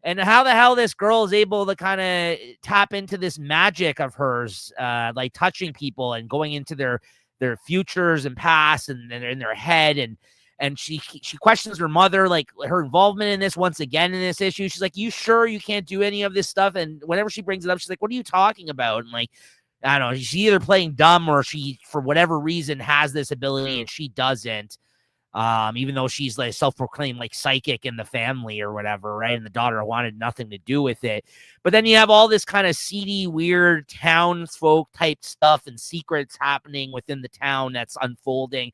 And how the hell this girl is able to kind of tap into this magic of hers, like touching people and going into their futures and past and in their head. And she questions her mother, like her involvement in this once again in this issue. She's like, you sure you can't do any of this stuff? And whenever she brings it up, she's like, what are you talking about? And like, I don't know, she's either playing dumb or she, for whatever reason, has this ability and she doesn't. Even though she's like self-proclaimed like psychic in the family or whatever, right? And the daughter wanted nothing to do with it. But then you have all this kind of seedy, weird townsfolk type stuff and secrets happening within the town that's unfolding.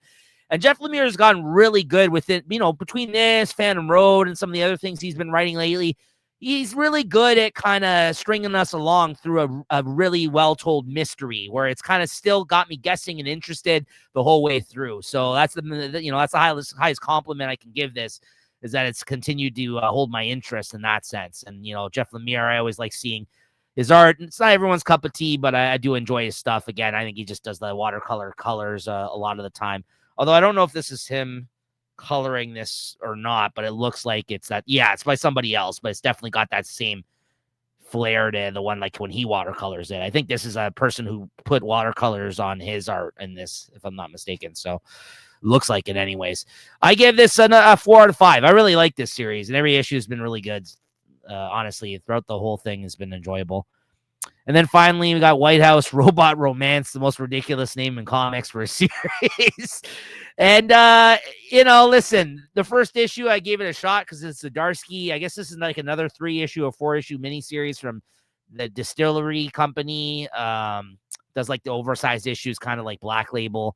And Jeff Lemire has gotten really good with it, between this, Phantom Road, and some of the other things he's been writing lately. He's really good at kind of stringing us along through a really well-told mystery where it's kind of still got me guessing and interested the whole way through. So that's that's the highest compliment I can give this, is that it's continued to hold my interest in that sense. And, Jeff Lemire, I always like seeing his art. It's not everyone's cup of tea, but I do enjoy his stuff. Again, I think he just does the watercolor colors a lot of the time. Although I don't know if this is him coloring this or not, but it looks like it's by somebody else, but it's definitely got that same flair to the one like when he watercolors it. I think this is a person who put watercolors on his art in this, if I'm not mistaken. So looks like it anyways. I give this a 4 out of 5. I really like this series, and every issue has been really good. Honestly, throughout the whole thing has been enjoyable. And then finally, we got White House Robot Romance, the most ridiculous name in comics for a series. And, listen, the first issue, I gave it a shot because it's Zdarsky. I guess this is like another 3-issue or 4-issue miniseries from the Distillery Company. Does like the oversized issues, kind of like Black Label.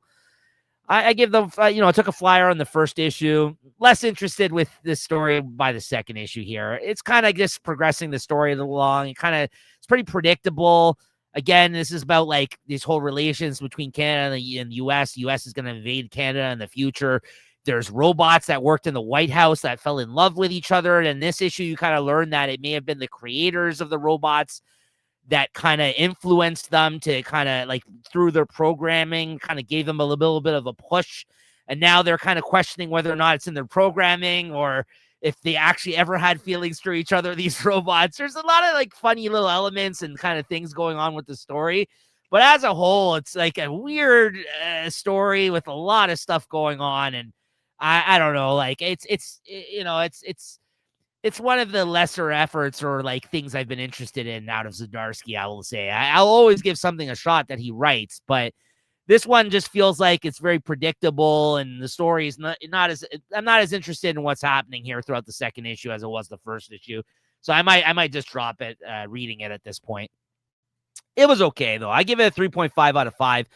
I give them, I took a flyer on the first issue. Less interested with this story by the second issue here. It's kind of just progressing the story along. It's pretty predictable. Again, this is about like these whole relations between Canada and the U.S. The U.S. is going to invade Canada in the future. There's robots that worked in the White House that fell in love with each other. And in this issue, you kind of learn that it may have been the creators of the robots that kind of influenced them to kind of like through their programming, kind of gave them a little bit of a push. And now they're kind of questioning whether or not it's in their programming or if they actually ever had feelings for each other, these robots. There's a lot of like funny little elements and kind of things going on with the story. But as a whole, it's like a weird story with a lot of stuff going on. And I don't know, like it's one of the lesser efforts or like things I've been interested in out of Zdarsky, I will say. I'll always give something a shot that he writes, but this one just feels like it's very predictable, and the story is not as I'm not as interested in what's happening here throughout the second issue as it was the first issue. So I might just drop it reading it at this point. It was okay though. I give it a 3.5 out of 5.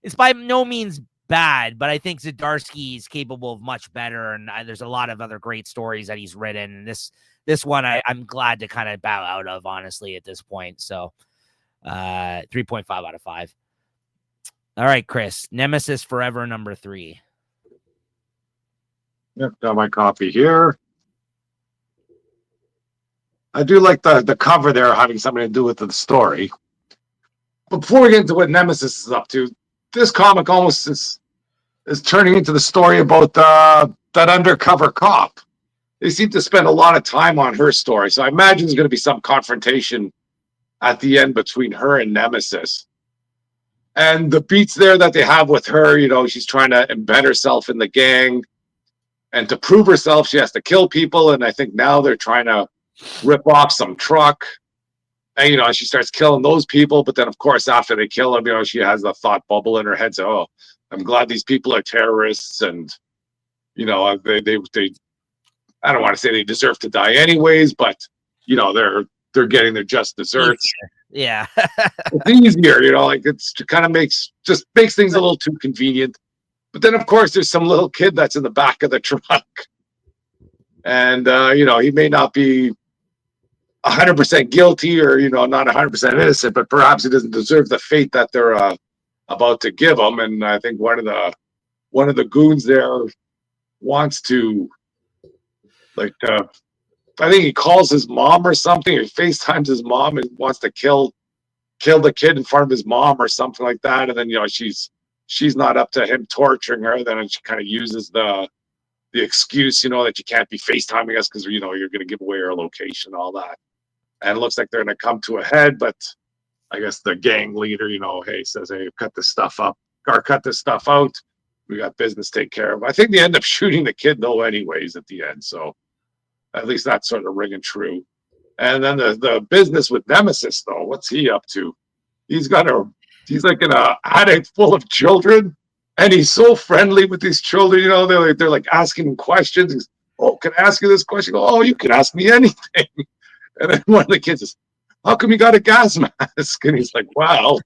It's by no means bad, but I think Zdarsky is capable of much better, and there's a lot of other great stories that he's written. And this one I'm glad to kind of bow out of, honestly, at this point. So 3.5 out of 5. All right, Chris, Nemesis Forever number 3. Yep, got my copy here. I do like the cover there having something to do with the story. But before we get into what Nemesis is up to, this comic almost is turning into the story about that undercover cop. They seem to spend a lot of time on her story, so I imagine there's going to be some confrontation at the end between her and Nemesis. And the beats there that they have with her, she's trying to embed herself in the gang. And to prove herself, she has to kill people. And I think now they're trying to rip off some truck. And, she starts killing those people. But then, of course, after they kill them, she has the thought bubble in her head. So, oh, I'm glad these people are terrorists. And, they I don't want to say they deserve to die anyways, but, they're getting their just desserts. Yeah. It's easier, it's kind of makes things a little too convenient. But then, of course, there's some little kid that's in the back of the truck. And, he may not be 100% guilty or, not 100% innocent, but perhaps he doesn't deserve the fate that they're about to give him. And I think one of the goons there wants to, I think he calls his mom or something, or FaceTimes his mom and wants to kill the kid in front of his mom or something like that. And then, she's not up to him torturing her. Then she kind of uses the excuse, that you can't be FaceTiming us because, you're going to give away our location and all that. And it looks like they're going to come to a head, but I guess the gang leader, says, hey, cut this stuff up or cut this stuff out. We got business to take care of. I think they end up shooting the kid though anyways at the end. So at least that's sort of ringing true. And then the business with Nemesis though, what's he up to? He's like in an attic full of children, and he's so friendly with these children. They're like asking him questions. He's, oh, can I ask you this question? Oh, you can ask me anything. And then one of the kids is, how come you got a gas mask? And he's like, wow.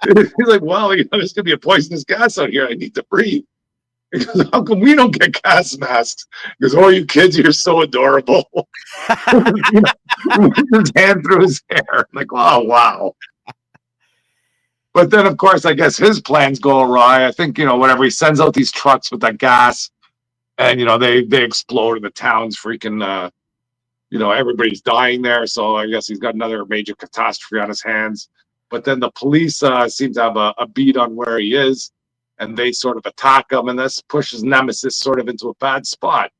He's like, well, there's gonna be a poisonous gas out here. I need to breathe. He goes, how come we don't get gas masks? He goes, oh, you kids, you're so adorable. His hand through his hair. I'm like, oh, wow. But then, of course, I guess his plans go awry. I think, whatever, he sends out these trucks with that gas, and, they explode, and the town's freaking, everybody's dying there. So I guess he's got another major catastrophe on his hands. But then the police seem to have a beat on where he is, and they sort of attack him, and this pushes Nemesis sort of into a bad spot.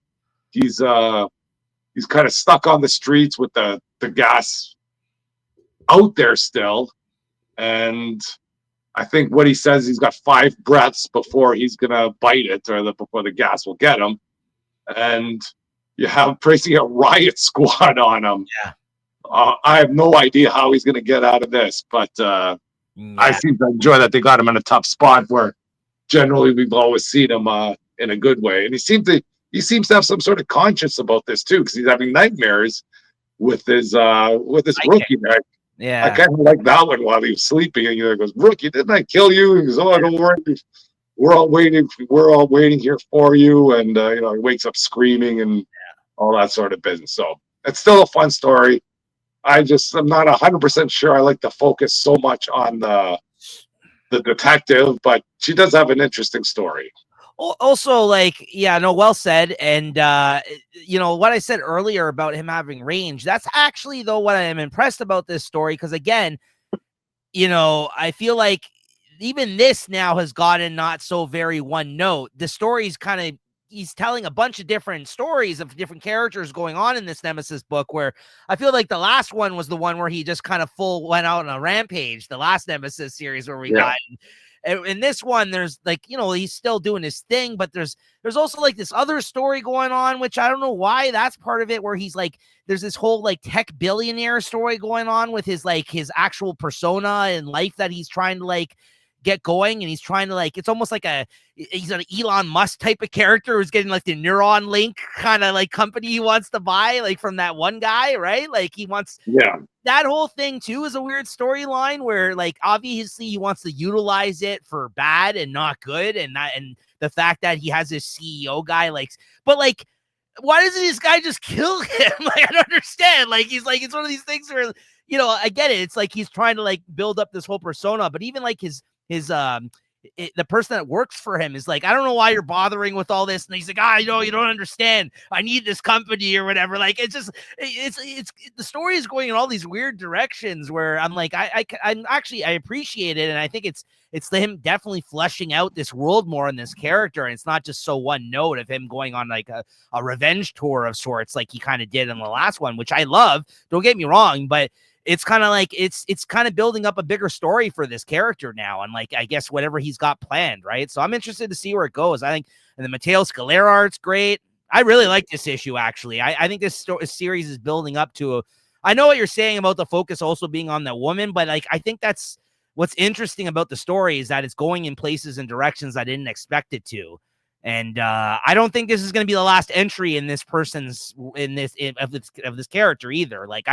He's kind of stuck on the streets with the gas out there still. And I think what he says, he's got 5 breaths before he's going to bite it, or before the gas will get him. And you have basically a riot squad on him. Yeah. I have no idea how he's going to get out of this, but I seem to enjoy that they got him in a tough spot where generally we've always seen him in a good way. And he seems to have some sort of conscience about this too, because he's having nightmares with his rookie. Yeah, I kind of like that one while he was sleeping. And he goes, "Rookie, didn't I kill you?" He goes, "Oh, don't worry, we're all waiting here for you." And he wakes up screaming and all that sort of business. So it's still a fun story. I'm not 100% sure I like to focus so much on the detective, but she does have an interesting story. Also, like, yeah, no, well said. And what I said earlier about him having range, that's actually though what I am impressed about this story, because again, I feel like even this now has gotten not so very one note. The story's kind of, he's telling a bunch of different stories of different characters going on in this Nemesis book, where I feel like the last one was the one where he just kind of full went out on a rampage, the last Nemesis series where we got. In this one, there's like, he's still doing his thing, but there's also like this other story going on, which I don't know why that's part of it, where he's like, there's this whole like tech billionaire story going on with his actual persona in life that he's trying to like get going, and he's trying to like, it's almost like he's an Elon Musk type of character who's getting like the neuron link kind of like company he wants to buy, like from that one guy, right? Like he wants, that whole thing too is a weird storyline where like obviously he wants to utilize it for bad and not good, and the fact that he has this CEO guy, like, but like, why doesn't this guy just kill him? Like, I don't understand. Like, he's like, it's one of these things where, I get it. It's like he's trying to like build up this whole persona, but even like the person that works for him is like, I don't know why you're bothering with all this. And he's like, you don't understand. I need this company or whatever. Like, it's just, it's the story is going in all these weird directions where I'm like, I'm actually, I appreciate it. And I think it's him definitely fleshing out this world more in this character. And it's not just so one note of him going on like a revenge tour of sorts, like he kind of did in the last one, which I love. Don't get me wrong, but it's kind of like it's kind of building up a bigger story for this character now, and like I guess whatever he's got planned, right? So I'm interested to see where it goes. I think, and the Matteo Scalera art's great. I really like this issue actually. I think this series is building up to I know what you're saying about the focus also being on the woman, but like I think that's what's interesting about the story is that it's going in places and directions I didn't expect it to. And I don't think this is going to be the last entry in this of this character either. Like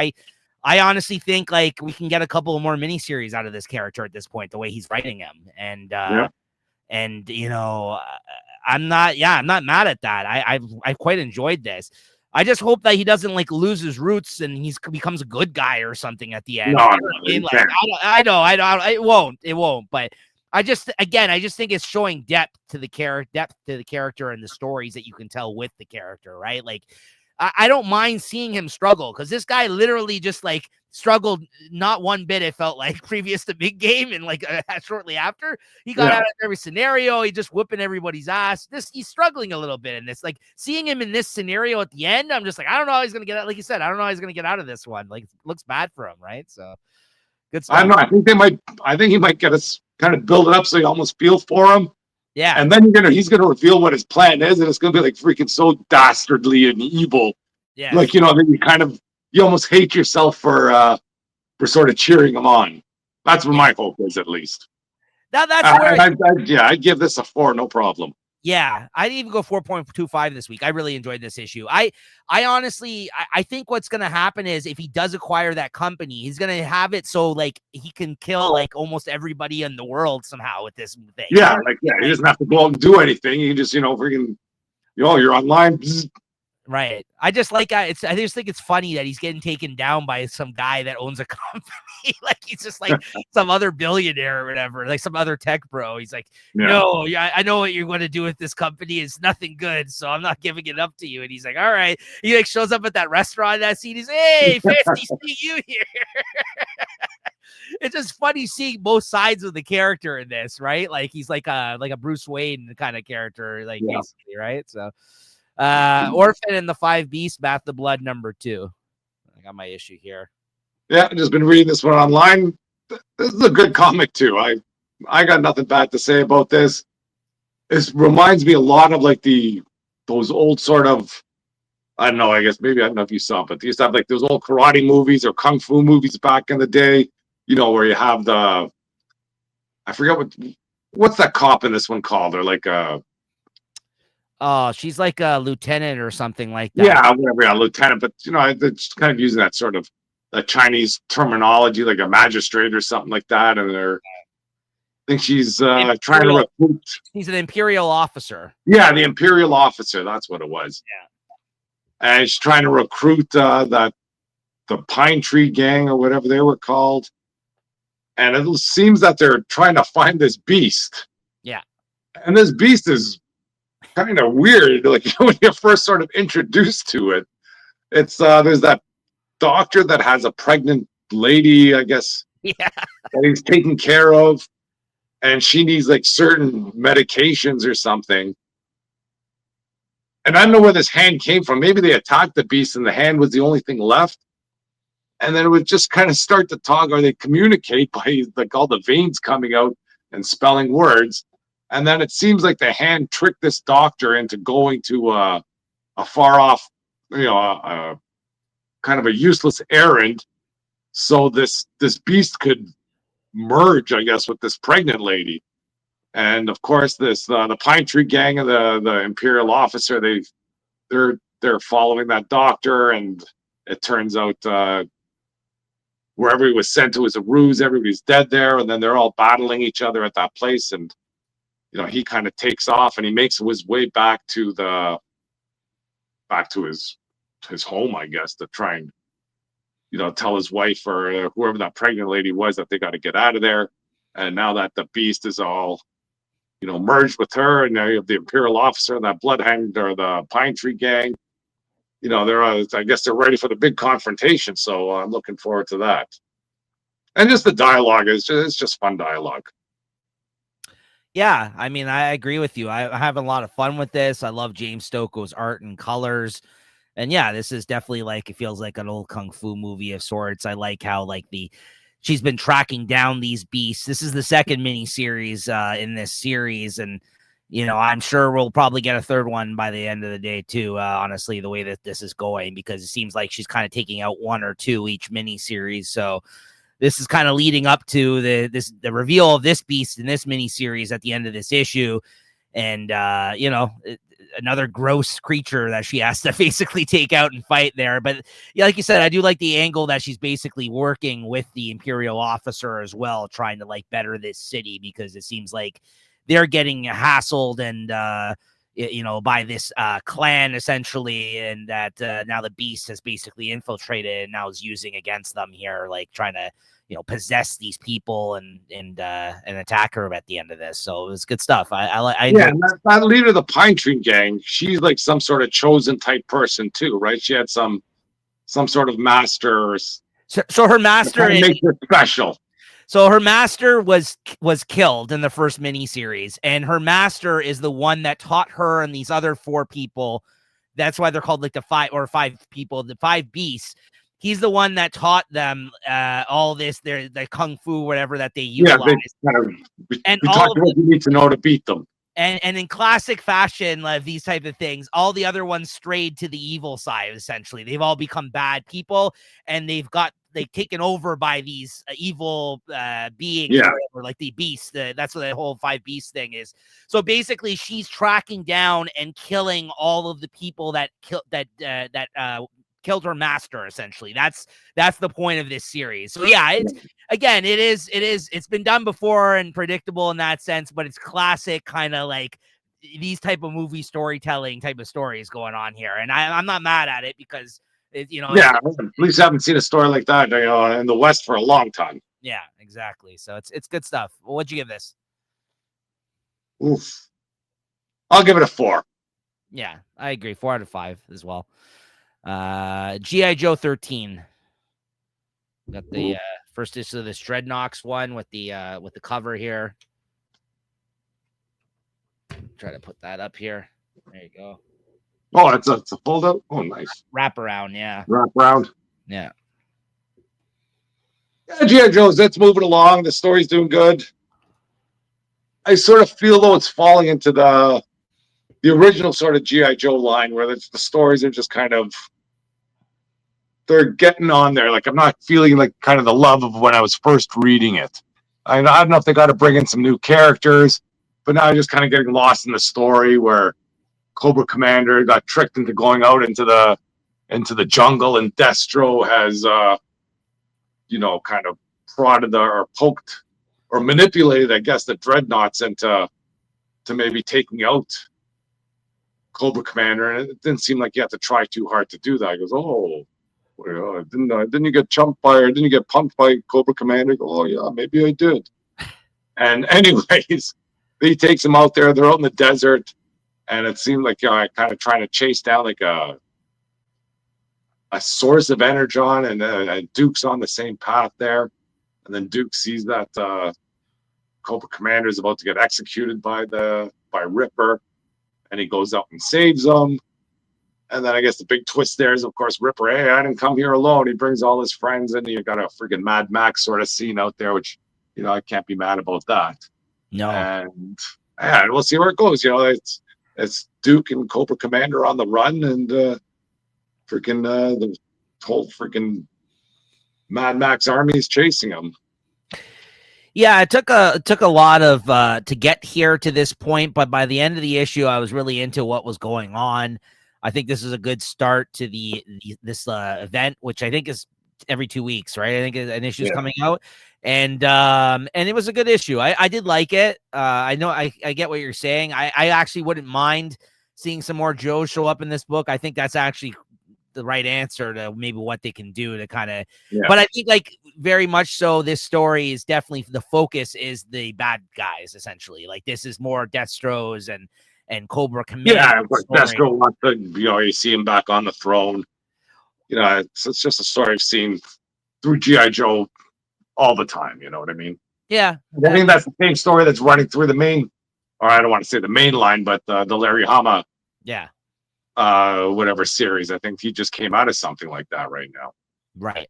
I honestly think like we can get a couple of more miniseries out of this character at this point, the way he's writing him. And I'm not mad at that. I've quite enjoyed this. I just hope that he doesn't like lose his roots and he becomes a good guy or something at the end. No, I know, it won't. But I just think it's showing depth to the character and the stories that you can tell with the character, right? Like, I don't mind seeing him struggle, because this guy literally just like struggled not one bit, it felt like, previous to big game, and like shortly after he got out of every scenario, he just whooping everybody's ass. He's struggling a little bit in this. Like seeing him in this scenario at the end, I'm just like, I don't know how he's gonna get out. Like you said, I don't know how he's gonna get out of this one. Like, it looks bad for him, right? So good stuff. I don't know. I think he might get us kind of build it up so you almost feel for him. Yeah. And then he's gonna reveal what his plan is, and it's gonna be like freaking so dastardly and evil. Yeah. Like, then you almost hate yourself for sort of cheering him on. That's what my hope is, at least. That's where I'd give this a 4, no problem. Yeah, I'd even go 4.25 this week. I really enjoyed this issue. I honestly, I think what's going to happen is if he does acquire that company, he's going to have it so like he can kill like almost everybody in the world somehow with this thing. Yeah, he doesn't have to go out and do anything. He just, freaking, you're online. Right. I just think it's funny that he's getting taken down by some guy that owns a company. Like he's just like some other billionaire or whatever, like some other tech bro. He's like, no, I know what you're going to do with this company. It's nothing good, so I'm not giving it up to you. And he's like, all right. He like shows up at that restaurant that scene. He's, hey, fancy seeing you here. It's just funny seeing both sides of the character in this, right? Like he's like a Bruce Wayne kind of character, like basically, right? So. Orphan and the Five Beasts, Bath the Blood #2. I got my issue here. Yeah, I've just been reading this one online. This is a good comic too. I got nothing bad to say about this. This reminds me a lot of like those old sort of, I don't know, I don't know if you saw, but they used to have like those old karate movies or kung fu movies back in the day, where you have I forget what's that cop in this one called? They're like oh, she's like a lieutenant or something like that. Yeah, whatever, lieutenant. But it's kind of using that sort of Chinese terminology, like a magistrate or something like that. And I think she's trying to recruit. He's an imperial officer. Yeah, the imperial officer. That's what it was. Yeah, and she's trying to recruit the Pine Tree Gang or whatever they were called. And it seems that they're trying to find this beast. Yeah, and this beast is kind of weird. Like when you're first sort of introduced to it, it's there's that doctor that has a pregnant lady, I guess, Yeah. that he's taking care of, and she needs like certain medications or something. And I don't know where this hand came from. Maybe they attacked the beast and the hand was the only thing left. And then it would just kind of start to talk, or they communicate by like all the veins coming out and spelling words. And then it seems like the hand tricked this doctor into going to a far off, kind of a useless errand, so this beast could merge, I guess, with this pregnant lady. And of course, this the Pine Tree Gang and the Imperial officer, they're following that doctor, and it turns out wherever he was sent to was a ruse. Everybody's dead there, and then they're all battling each other at that place. And he kind of takes off, and he makes his way back to his home, I guess, to try and tell his wife or whoever that pregnant lady was that they got to get out of there. And now that the beast is all merged with her, and now you have the Imperial officer and that Bloodhound or the Pine Tree Gang. They're I guess they're ready for the big confrontation. So I'm looking forward to that. And just the dialogue it's just fun dialogue. Yeah, I mean, I agree with you. I have a lot of fun with this. I love James Stokoe's art and colors. And yeah, this is definitely like, it feels like an old kung fu movie of sorts. I like how like she's been tracking down these beasts. This is the second mini series in this series, and I'm sure we'll probably get a third one by the end of the day too. Honestly, the way that this is going, because it seems like she's kind of taking out one or two each mini series. So this is kind of leading up to the reveal of this beast in this mini series at the end of this issue, and another gross creature that she has to basically take out and fight there. But yeah, like you said, I do like the angle that she's basically working with the Imperial officer as well, trying to like better this city, because it seems like they're getting hassled and by this clan essentially, and that now the beast has basically infiltrated and now is using against them here, like trying to possess these people and attack her at the end of this. So it was good stuff. I that leader of the Pine Tree Gang, she's like some sort of chosen type person too, right? She had some sort of master. So her master makes her special. So her master was killed in the first miniseries, and her master is the one that taught her and these other four people. That's why they're called like the five people, the five beasts. He's the one that taught them all this, the kung fu, whatever that they utilize. And we talked about what you need to know to beat them. And in classic fashion, like these type of things, all the other ones strayed to the evil side. Essentially, they've all become bad people, and they've taken over by these evil beings, or like the beast. That's what the whole five beast thing is. So basically, she's tracking down and killing all of the people that killed her master. Essentially, that's the point of this series. So yeah, it's been done before and predictable in that sense, but it's classic kind of like these type of movie storytelling type of stories going on here, and I'm not mad at it, because at least I haven't seen a story like that in the West for a long time. Yeah, exactly. So it's good stuff. Well, what'd you give this? Oof, I'll give it a 4. Yeah, I agree. 4 out of 5 as well. G.I. Joe 13. Got the first issue of this Dreadnoks one with the cover here. Try to put that up here. There you go. Oh, it's a fold out. Oh, nice. Wrap around, yeah. Wrap around. Yeah. Yeah, G.I. Joe's, that's moving along. The story's doing good. I sort of feel though it's falling into the original sort of G.I. Joe line, where the stories are just kind of, they're getting on there. Like I'm not feeling like kind of the love of when I was first reading it. I don't know if they got to bring in some new characters, but now I'm just kind of getting lost in the story where Cobra Commander got tricked into going out into the jungle, and Destro has kind of prodded or poked or manipulated, I guess, the Dreadnoughts into maybe taking out Cobra Commander, and it didn't seem like you had to try too hard to do that. He goes, "Oh, didn't you get chumped by, or didn't you get pumped by Cobra Commander?" I go, "Oh yeah, maybe I did." And anyways, he takes him out there. They're out in the desert, and it seemed like I kind of trying to chase down like a source of energon, and Duke's on the same path there, and then Duke sees that Cobra Commander is about to get executed by Ripper, and he goes out and saves him. And then I guess the big twist there is, of course, Ripper, hey, I didn't come here alone. He brings all his friends, and you got a freaking Mad Max sort of scene out there, which, I can't be mad about that. No. And we'll see where it goes. It's Duke and Cobra Commander on the run, and the whole freaking Mad Max army is chasing them. Yeah, it took a lot of to get here to this point, but by the end of the issue, I was really into what was going on. I think this is a good start to this event, which I think is every 2 weeks, right? I think an issue is coming out, and it was a good issue. I did like it. I know I get what you're saying. I actually wouldn't mind seeing some more Joe show up in this book. I think that's actually the right answer to maybe what they can do to kind of, but I think like very much so this story is definitely, the focus is the bad guys essentially. Like this is more Destro's and Cobra Commander. Yeah, but Destro wants to, you see him back on the throne. It's just a story I've seen through G.I. Joe all the time, you know what I mean? Yeah. I think that's the same story that's running through the main, or I don't want to say the main line, but the Larry Hama whatever series. I think he just came out of something like that right now. Right.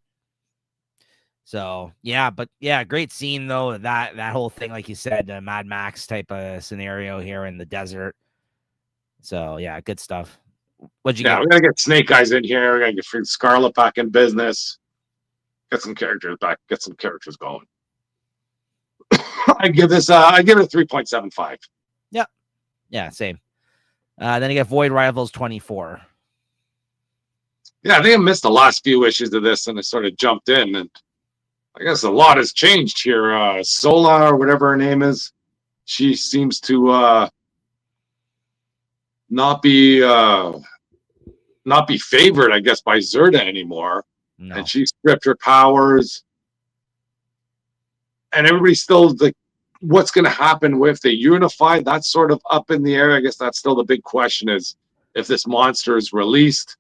So great scene though. That whole thing, like you said, Mad Max type of scenario here in the desert. So yeah, good stuff. What'd you get? We gotta get Snake Eyes in here. We gotta get Scarlet back in business. Get some characters back. Get some characters going. I give it a 3.75. Yeah, same. Then you get Void Rivals 24. Yeah, I think I missed the last few issues of this, and I sort of jumped in, and I guess a lot has changed here. Sola, or whatever her name is, she seems to not be favored, I guess, by Zerda anymore. No. And she stripped her powers, and everybody's still like, what's going to happen if they unify? That's sort of up in the air. I guess that's still the big question: is if this monster is released,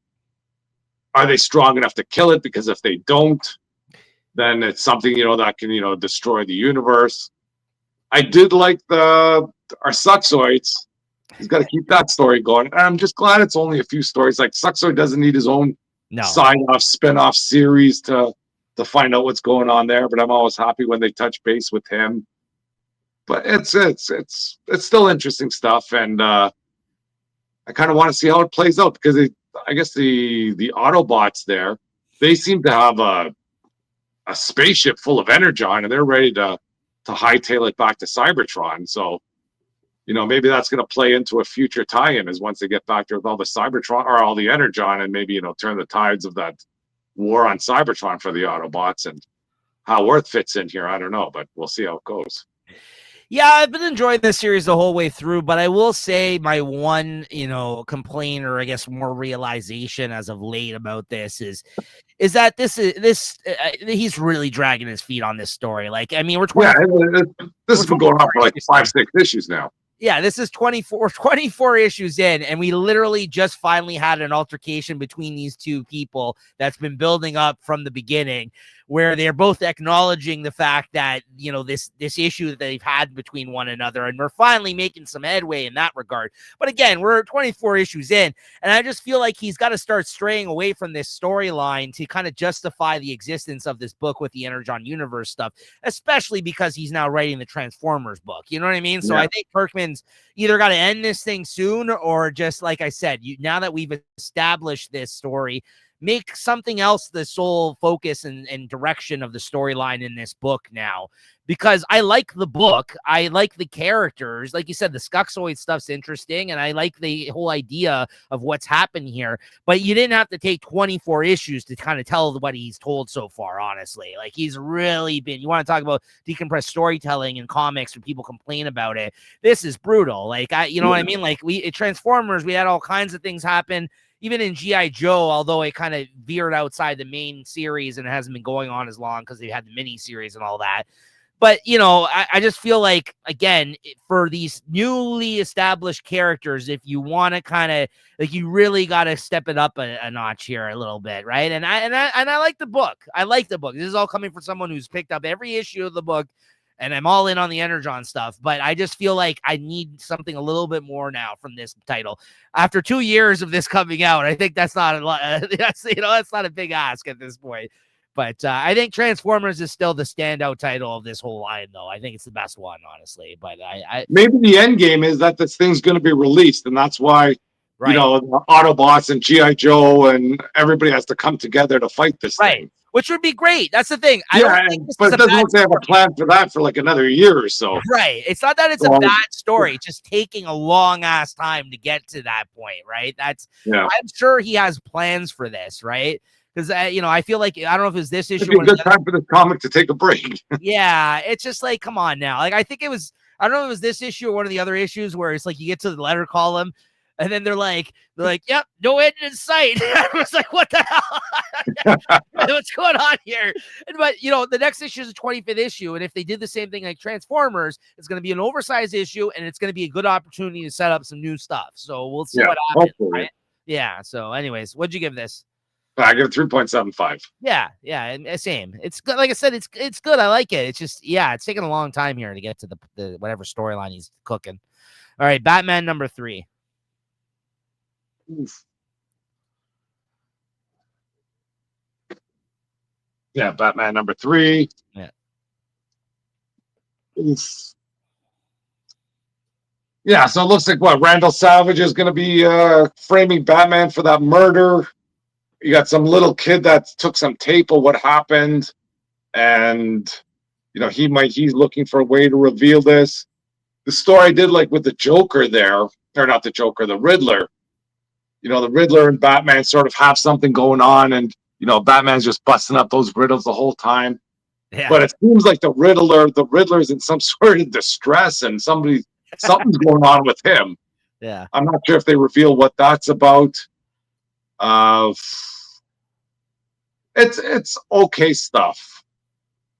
are they strong enough to kill it? Because if they don't, then it's something that can destroy the universe. I did like our Suxoids. He's got to keep that story going. And I'm just glad it's only a few stories. Like Suxoid doesn't need his own sign-off, spin-off series to find out what's going on there. But I'm always happy when they touch base with him. But it's still interesting stuff, and I kind of want to see how it plays out, because I guess the Autobots there, they seem to have a spaceship full of energon, and they're ready to hightail it back to Cybertron. So, maybe that's going to play into a future tie-in, is once they get back there with all the Cybertron or all the energon, and maybe turn the tides of that war on Cybertron for the Autobots, and how Earth fits in here. I don't know, but we'll see how it goes. Yeah, I've been enjoying this series the whole way through, but I will say my one, complaint, or I guess more realization as of late about this is that he's really dragging his feet on this story. Like, I mean, this has been going on for like 5-6 issues now. Yeah, this is 24 issues in, and we literally just finally had an altercation between these two people that's been building up from the beginning, where they're both acknowledging the fact that, this issue that they've had between one another, and we're finally making some headway in that regard. But again, we're 24 issues in, and I just feel like he's got to start straying away from this storyline to kind of justify the existence of this book with the Energon Universe stuff, especially because he's now writing the Transformers book. You know what I mean? So I think Kirkman's either got to end this thing soon, or just, like I said, now that we've established this story, make something else the sole focus and direction of the storyline in this book now. Because I like the book, I like the characters, like you said, the Skuxoid stuff's interesting, and I like the whole idea of what's happened here. But you didn't have to take 24 issues to kind of tell what he's told so far, honestly. Like, he's really been, you want to talk about decompressed storytelling in comics when people complain about it, this is brutal. Like, what I mean? Like, Transformers, we had all kinds of things happen. Even in G.I. Joe, although it kind of veered outside the main series and it hasn't been going on as long because they had the mini series and all that. But, you know, I just feel like, again, for these newly established characters, if you want to kind of, like, you really got to step it up a notch here a little bit, right? And I like the book. I like the book. This is all coming from someone who's picked up every issue of the book, and I'm all in on the Energon stuff. But I just feel like I need something a little bit more now from this title. After 2 years of this coming out, I think that's not a lot. That's not a big ask at this point. But I think Transformers is still the standout title of this whole line, though. I think it's the best one, honestly. But maybe the end game is that this thing's going to be released, and that's why right. The Autobots and GI Joe and everybody has to come together to fight this thing. Which would be great. That's the thing. But it doesn't look like they have a plan for that for like another year or so. Right. It's not that it's a bad story. It's just taking a long ass time to get to that point, right? I'm sure he has plans for this, right? Because, I feel like, I don't know if it was this issue. It'd be a good time for this comic to take a break. Yeah. It's just like, come on now. Like, I think it was, I don't know if it was this issue or one of the other issues where it's like you get to the letter column and then they're like, yep, no end in sight. I was like, what the hell? What's going on here? But, the next issue is the 25th issue. And if they did the same thing like Transformers, it's going to be an oversized issue and it's going to be a good opportunity to set up some new stuff. So we'll see what happens. Right? Yeah. So anyways, what'd you give this? I give it 3.75. Yeah, same. It's good. Like I said, it's good. I like it. It's just, it's taking a long time here to get to the whatever storyline he's cooking. All right, Batman number 3. Oof. Yeah, Batman number 3. Yeah. Oof. Yeah, so it looks like Randall Savage is going to be framing Batman for that murder. You got some little kid that took some tape of what happened, and he's looking for a way to reveal this. The story I did like with the Joker there, or not the Joker, the Riddler. The Riddler and Batman sort of have something going on, and Batman's just busting up those riddles the whole time. Yeah. But it seems like the Riddler's in some sort of distress, and something's going on with him. Yeah, I'm not sure if they reveal what that's about. It's okay stuff,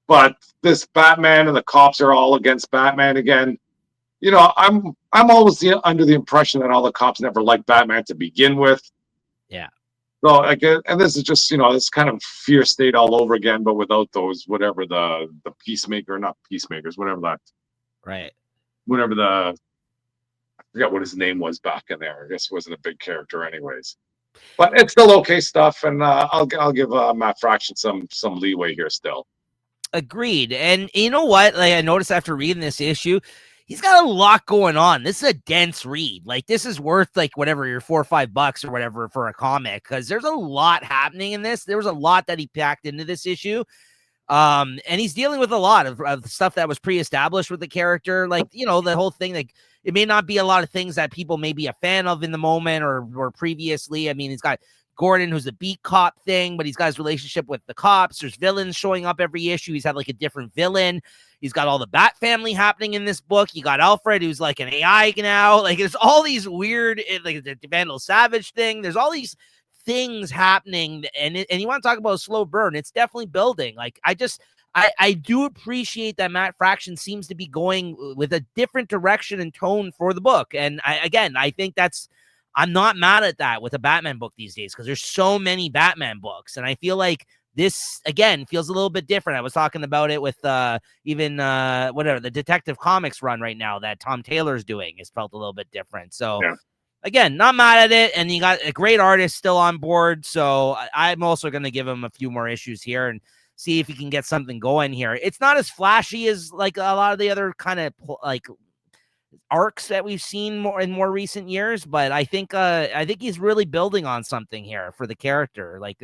but this Batman and the cops are all against Batman again. I'm always under the impression that all the cops never liked Batman to begin with. Yeah. So and this is just this kind of fear state all over again, but without those whatever the peacemaker, not peacemakers, whatever that. Right. Whatever I forget what his name was back in there. I guess he wasn't a big character, anyways. But it's still okay stuff, and I'll give Matt Fraction some leeway here still. Agreed. And you know what? Like I noticed after reading this issue, he's got a lot going on. This is a dense read. Like this is worth like whatever your $4 or $5 or whatever for a comic because there's a lot happening in this. There was a lot that he packed into this issue. And he's dealing with a lot of stuff that was pre-established with the character. Like, the whole thing, like it may not be a lot of things that people may be a fan of in the moment or previously. I mean, he's got Gordon, who's a beat cop thing, but he's got his relationship with the cops. There's villains showing up every issue. He's had like a different villain. He's got all the Bat family happening in this book. You got Alfred, who's like an AI now. Like there's all these weird, like the Vandal Savage thing. There's all these things happening, and you want to talk about a slow burn. It's definitely building. Like I do appreciate that Matt Fraction seems to be going with a different direction and tone for the book. And I think I'm not mad at that with a Batman book these days because there's so many Batman books, and I feel like this again feels a little bit different. I was talking about it with even whatever the Detective Comics run right now that Tom Taylor's doing. It's felt a little bit different. So. Yeah. Again, not mad at it, and you got a great artist still on board, so I'm also going to give him a few more issues here and see if he can get something going here. It's not as flashy as like a lot of the other kind of like arcs that we've seen in more recent years, but I think he's really building on something here for the character. Like,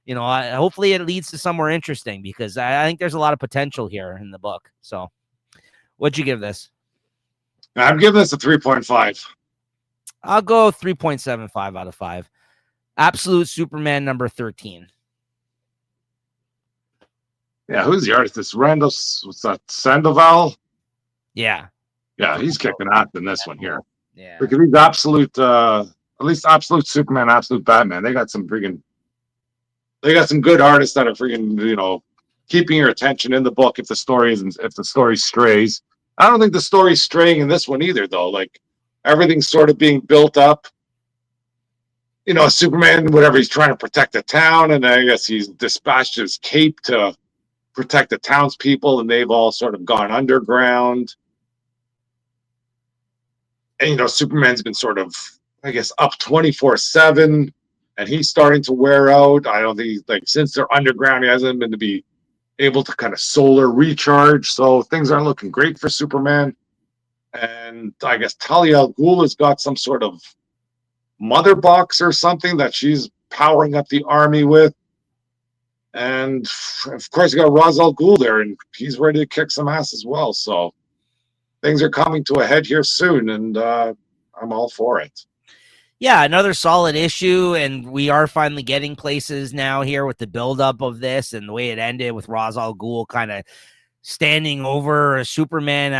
hopefully it leads to somewhere interesting because I think there's a lot of potential here in the book. So, what'd you give this? I'm giving this a 3.5. I'll go 3.75 out of 5. Absolute Superman number 13. Yeah, who's the artist? This Randall, what's that, Sandoval? Yeah. Yeah, he's kicking ass in this one here. Yeah. Because he's absolute, at least absolute Superman, absolute Batman. They got some good artists that are freaking, keeping your attention in the book if the story strays. I don't think the story's straying in this one either, though. Like everything's sort of being built up. Superman, whatever, he's trying to protect the town, and I guess he's dispatched his cape to protect the townspeople, and they've all sort of gone underground. And Superman's been sort of, I guess, up 24/7, and he's starting to wear out. I don't think since they're underground, he hasn't been to be able to kind of solar recharge, so things aren't looking great for Superman. And I guess Talia al Ghul has got some sort of mother box or something that she's powering up the army with. And of course, you got Ra's al Ghul there, and he's ready to kick some ass as well. So things are coming to a head here soon, and I'm all for it. Yeah, another solid issue, and we are finally getting places now here with the buildup of this and the way it ended with Ra's al Ghul kind of standing over Superman,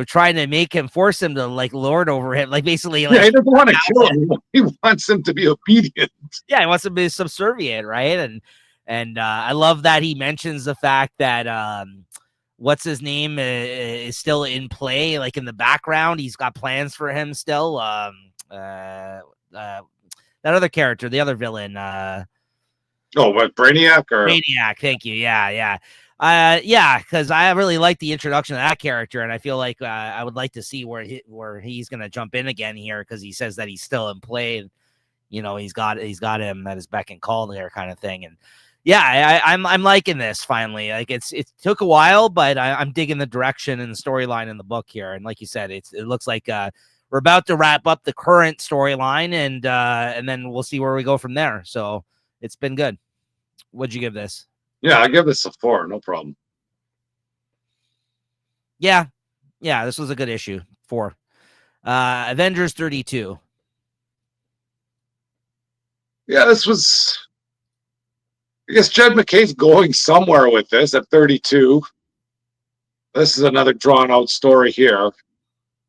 trying to force him to lord over him, basically. He doesn't want to kill him. He wants him to be obedient. Yeah, he wants him to be subservient, right? And I love that he mentions the fact that what's his name is still in play, in the background. He's got plans for him still. That other character, the other villain. What, Brainiac? Brainiac, thank you. Yeah. Because I really like the introduction of that character, and I feel like I would like to see where he's going to jump in again here, because he says that he's still in play. And, he's got him at his beck and call there, kind of thing. And yeah, I'm liking this finally. It took a while, but I'm digging the direction and the storyline in the book here. And like you said, it looks like we're about to wrap up the current storyline, and then we'll see where we go from there. So it's been good. What'd you give this? Yeah, I give this a 4. No problem. Yeah, this was a good issue. 4. Avengers 32. Yeah, this was. I guess Jed McKay's going somewhere with this at 32. This is another drawn out story here.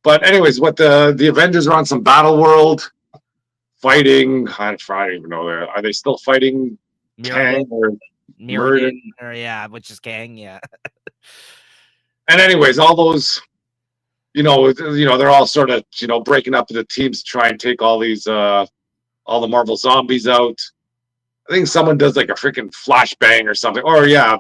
But anyways, what the Avengers are on some battle world fighting. I don't even know. Are they still fighting Kang or Mirrodin? Or yeah, which is Kang, yeah. And anyways, all those, they're all sort of, breaking up into teams to try and take all these, all the Marvel zombies out. I think someone does a freaking flashbang or something. Or yeah,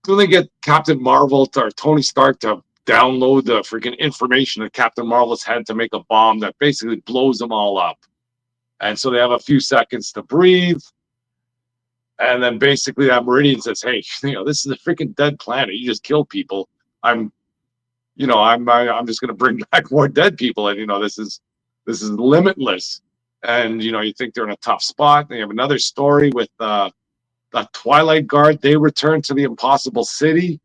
do they get Captain Marvel or Tony Stark to download the freaking information that Captain Marvel's had to make a bomb that basically blows them all up? And so they have a few seconds to breathe. And then basically that Meridian says, hey, this is a freaking dead planet. You just kill people. I'm just going to bring back more dead people. And, this is limitless. And, you think they're in a tough spot. They have another story with the Twilight Guard. They return to the Impossible City.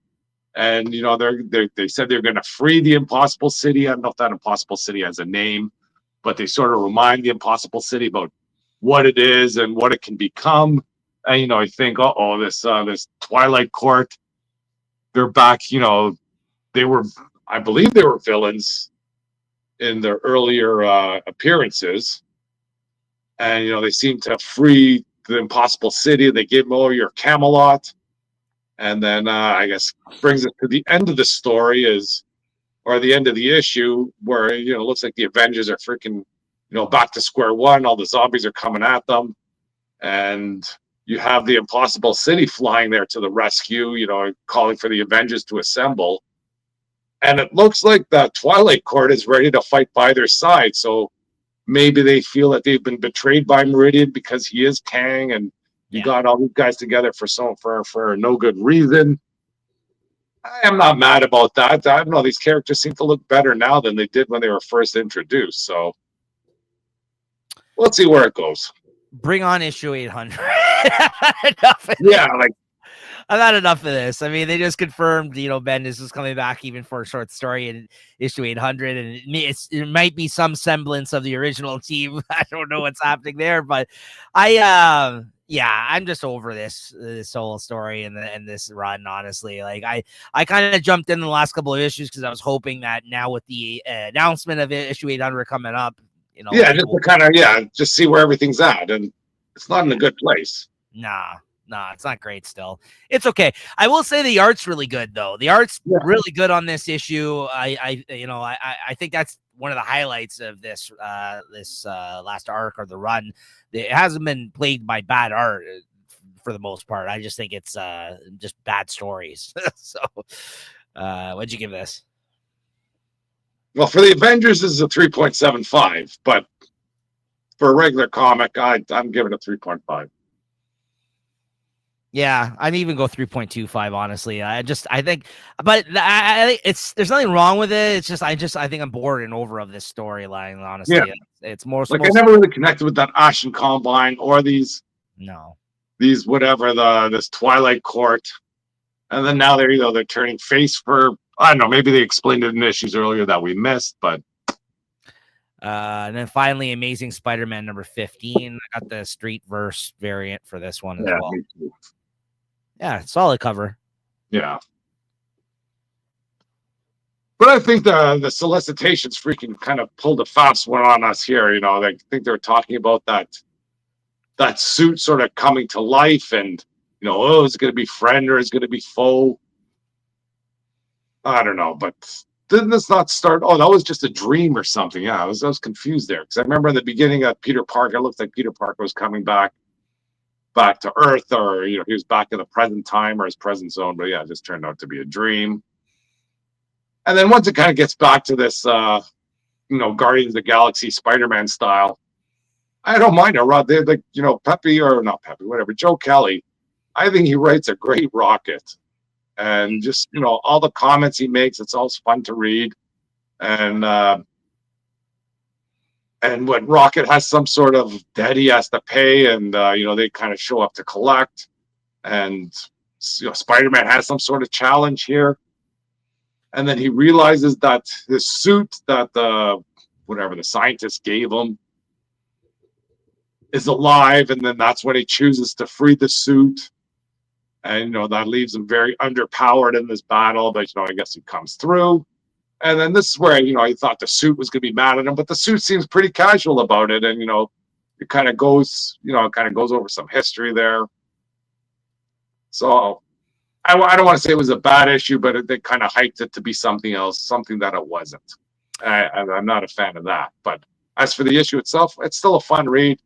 And, they said they're going to free the Impossible City. I don't know if that Impossible City has a name, but they sort of remind the Impossible City about what it is and what it can become. And, I think, this Twilight Court, they're back, I believe they were villains in their earlier appearances. And, they seem to free the Impossible City. They give them over your Camelot. And then, I guess, brings it to the end of the story or the end of the issue where, it looks like the Avengers are freaking, back to square one. All the zombies are coming at them. And you have the Impossible City flying there to the rescue, calling for the Avengers to assemble. And it looks like the Twilight Court is ready to fight by their side. So maybe they feel that they've been betrayed by Meridian because he is Kang, and you got all these guys together for no good reason. I am not mad about that. I don't know. These characters seem to look better now than they did when they were first introduced. So let's see where it goes. Bring on issue 800. Yeah, I've had enough of this. I mean, they just confirmed, Bendis is coming back even for a short story in issue 800, and it might be some semblance of the original team. I don't know what's happening there, but I'm just over this whole story and this run. Honestly, I kind of jumped in the last couple of issues because I was hoping that now with the announcement of issue 800 coming up, just to kind of just see where everything's at, and it's not in a good place. Nah. Nah, it's not great still. It's okay. I will say the art's really good though. The art's really good on this issue. I think that's one of the highlights of this last arc or the run. It hasn't been plagued by bad art for the most part. I just think it's just bad stories. So what'd you give this? Well, for the Avengers, this is a 3.75, but for a regular comic, I'm giving it a 3.5. Yeah, I'd even go 3.25. Honestly, I think, but I think there's nothing wrong with it. It's just I think I'm bored and over of this storyline. Honestly, it's more like I never really connected with that Ashen Combine or these whatever this Twilight Court, and then now they're turning face for, I don't know, maybe they explained it in issues earlier that we missed, but. And then finally, Amazing Spider-Man number 15. I got the Street Verse variant for this one as well. Me too. Yeah, solid cover. Yeah. But I think the solicitations freaking kind of pulled a fast one on us here. I think they were talking about that suit sort of coming to life, and is it going to be friend or is it going to be foe? I don't know, but didn't this not start? Oh, that was just a dream or something. Yeah, I was confused there because I remember in the beginning of Peter Parker, it looked like Peter Parker was coming back to Earth, or he was back in the present time or his present zone. But yeah, it just turned out to be a dream. And then once it kind of gets back to this, Guardians of the Galaxy Spider-Man style, I don't mind it. Rod, they're like, Pepe or not Pepe, whatever, Joe Kelly. I think he writes a great Rocket, and just all the comments he makes, it's all fun to read. And when Rocket has some sort of debt he has to pay, and they kind of show up to collect, and Spider-Man has some sort of challenge here, and then he realizes that this suit that the scientist gave him is alive, and then that's when he chooses to free the suit, and that leaves him very underpowered in this battle, but I guess he comes through. And then this is where, he thought the suit was going to be mad at him, but the suit seems pretty casual about it. And, it kind of goes over some history there. So I don't want to say it was a bad issue, but they kind of hyped it to be something else, something that it wasn't. I'm not a fan of that. But as for the issue itself, it's still a fun read.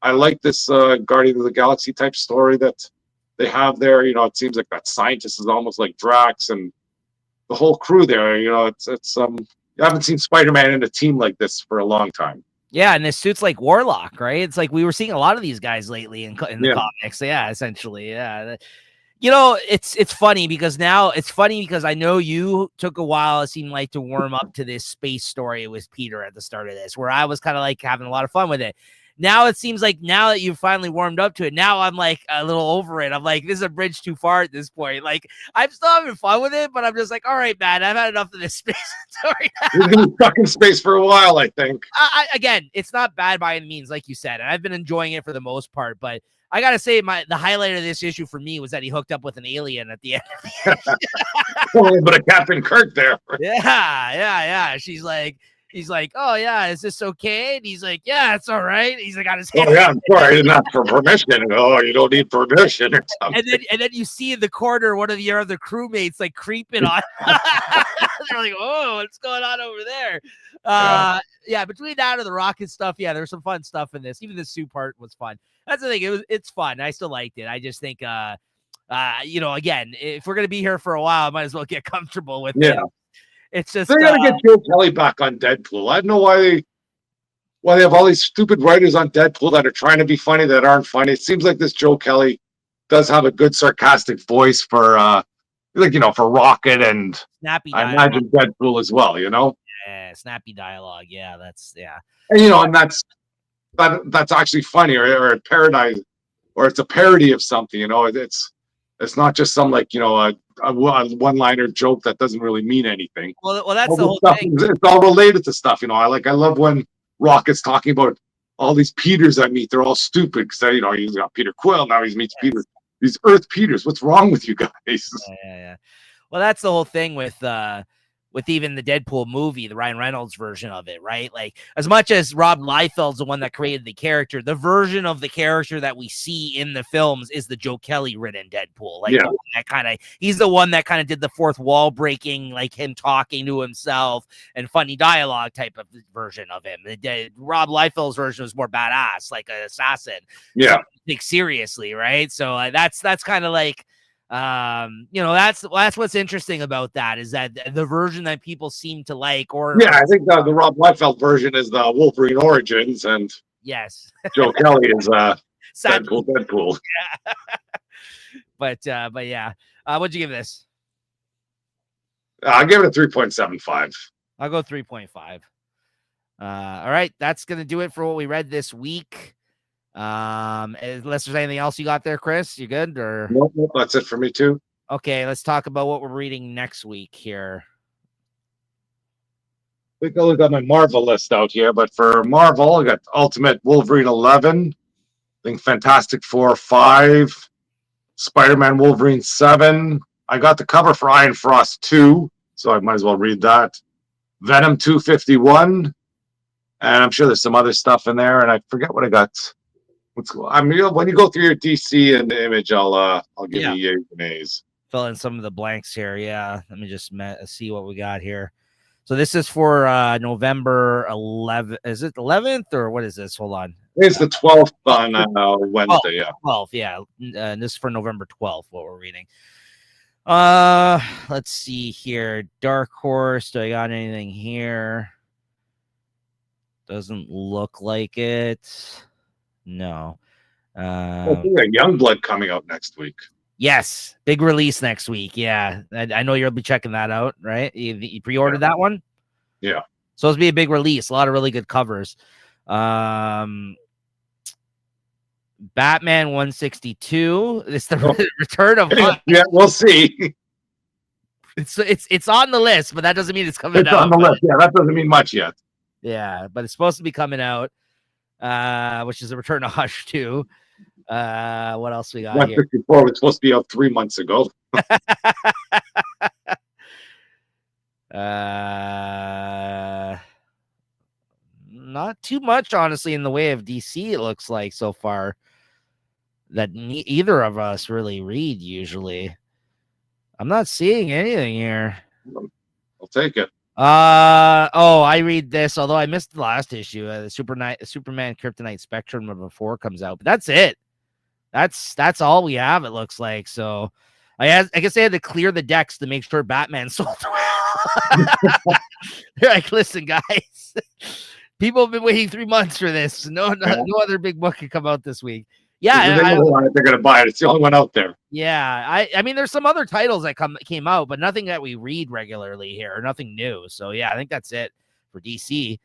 I like this Guardian of the Galaxy type story that they have there. It seems like that scientist is almost like Drax, and the whole crew there, it's you haven't seen Spider-Man in a team like this for a long time. Yeah, and this suit's like Warlock, right? It's like we were seeing a lot of these guys lately in the comics. Yeah, essentially, yeah. It's funny because I know you took a while, it seemed like, to warm up to this space story with Peter at the start of this, where I was kind of like having a lot of fun with it. Now it seems like now that you've finally warmed up to it, now I'm like a little over it. I'm like, this is a bridge too far at this point. Like, I'm still having fun with it, but I'm just like, all right, man, I've had enough of this space story. You're gonna be stuck in space for a while, I think. Again, it's not bad by any means, like you said, and I've been enjoying it for the most part. But I gotta say, the highlight of this issue for me was that he hooked up with an alien at the end. But a Captain Kirk there. Yeah. He's like, oh yeah, is this okay? And he's like, yeah, it's all right. He's like, got his hand. Oh yeah, I'm sorry, I didn't ask for permission. Oh, you don't need permission or something. And then you see in the corner one of the other crewmates like creeping on. They're like, oh, what's going on over there? Yeah, between that and the Rocket stuff, yeah, there's some fun stuff in this. Even the suit part was fun. That's the thing. It's fun. I still liked it. I just think, again, if we're gonna be here for a while, I might as well get comfortable with it. It's just they gotta get Joe Kelly back on Deadpool. I don't know why they have all these stupid writers on Deadpool that are trying to be funny that aren't funny. It seems like this Joe Kelly does have a good sarcastic voice for for Rocket, and snappy I imagine Deadpool as well. Yeah, snappy dialogue. Yeah, that's and and that's actually funny, or a parody, or it's a parody of something. It's not just some a one-liner joke that doesn't really mean anything. Well, that's the whole thing. It's all related to stuff. I love when Rocket's talking about all these Peters I meet. They're all stupid because he's got Peter Quill, now he meets Peter. These Earth Peters. What's wrong with you guys? Yeah. Well, that's the whole thing with with even the Deadpool movie, the Ryan Reynolds version of it, right? Like, as much as Rob Liefeld's the one that created the character, the version of the character that we see in the films is the Joe Kelly written Deadpool. Like, he's the one that kind of did the fourth wall breaking, like him talking to himself and funny dialogue type of version of him. Rob Liefeld's version was more badass, like an assassin. Yeah. Take seriously, right? So that's kind of like, that's what's interesting about that, is that the version that people seem to like, I think the Rob Liefeld version is the Wolverine Origins, and yes, Joe Kelly is Deadpool. Yeah. but yeah, what'd you give this? I'll give it a 3.75. I'll go 3.5. All right, that's gonna do it for what we read this week. Unless there's anything else you got there, Chris, you good? Or nope, that's it for me too. Okay, let's talk about what we're reading next week here. I think I look at my Marvel list out here, but for Marvel, I got Ultimate Wolverine 11, I think Fantastic Four 5, Spider-Man Wolverine 7. I got the cover for Iron Frost 2, so I might as well read that. Venom 251, and I'm sure there's some other stuff in there, and I forget what I got. When you go through your DC and the Image, I'll give you yeas and A's. Fill in some of the blanks here. Yeah, let me just see what we got here. So this is for November 11th. Is it 11th or what is this? Hold on. It's the 12th on Wednesday. 12th, yeah. This is for November 12th, what we're reading. Let's see here. Dark Horse. Do I got anything here? Doesn't look like it. No. Youngblood coming out next week. Yes, big release next week. Yeah, I know you'll be checking that out, right? You pre-ordered that one? Yeah. So it's be a big release. A lot of really good covers. Batman 162. It's the return of Hush. Yeah, we'll see. It's on the list, but that doesn't mean it's coming out. On the list. Yeah, that doesn't mean much yet. Yeah, but it's supposed to be coming out, which is a return of Hush 2. What else we got 154 here? Was supposed to be out 3 months ago. Not too much, honestly, in the way of DC, it looks like so far, that either of us really read usually. I'm not seeing anything here. I'll take it. I read this, although I missed the last issue. The Superman Kryptonite Spectrum number 4 comes out, but that's it. That's all we have, it looks like. So I guess they had to clear the decks to make sure Batman sold well. They're like, listen, guys, people have been waiting 3 months for this. No other big book can come out this week. Yeah, they're going to buy it. It's the only one out there. Yeah, I mean, there's some other titles that came out, but nothing that we read regularly here, nothing new. So yeah, I think that's it for DC.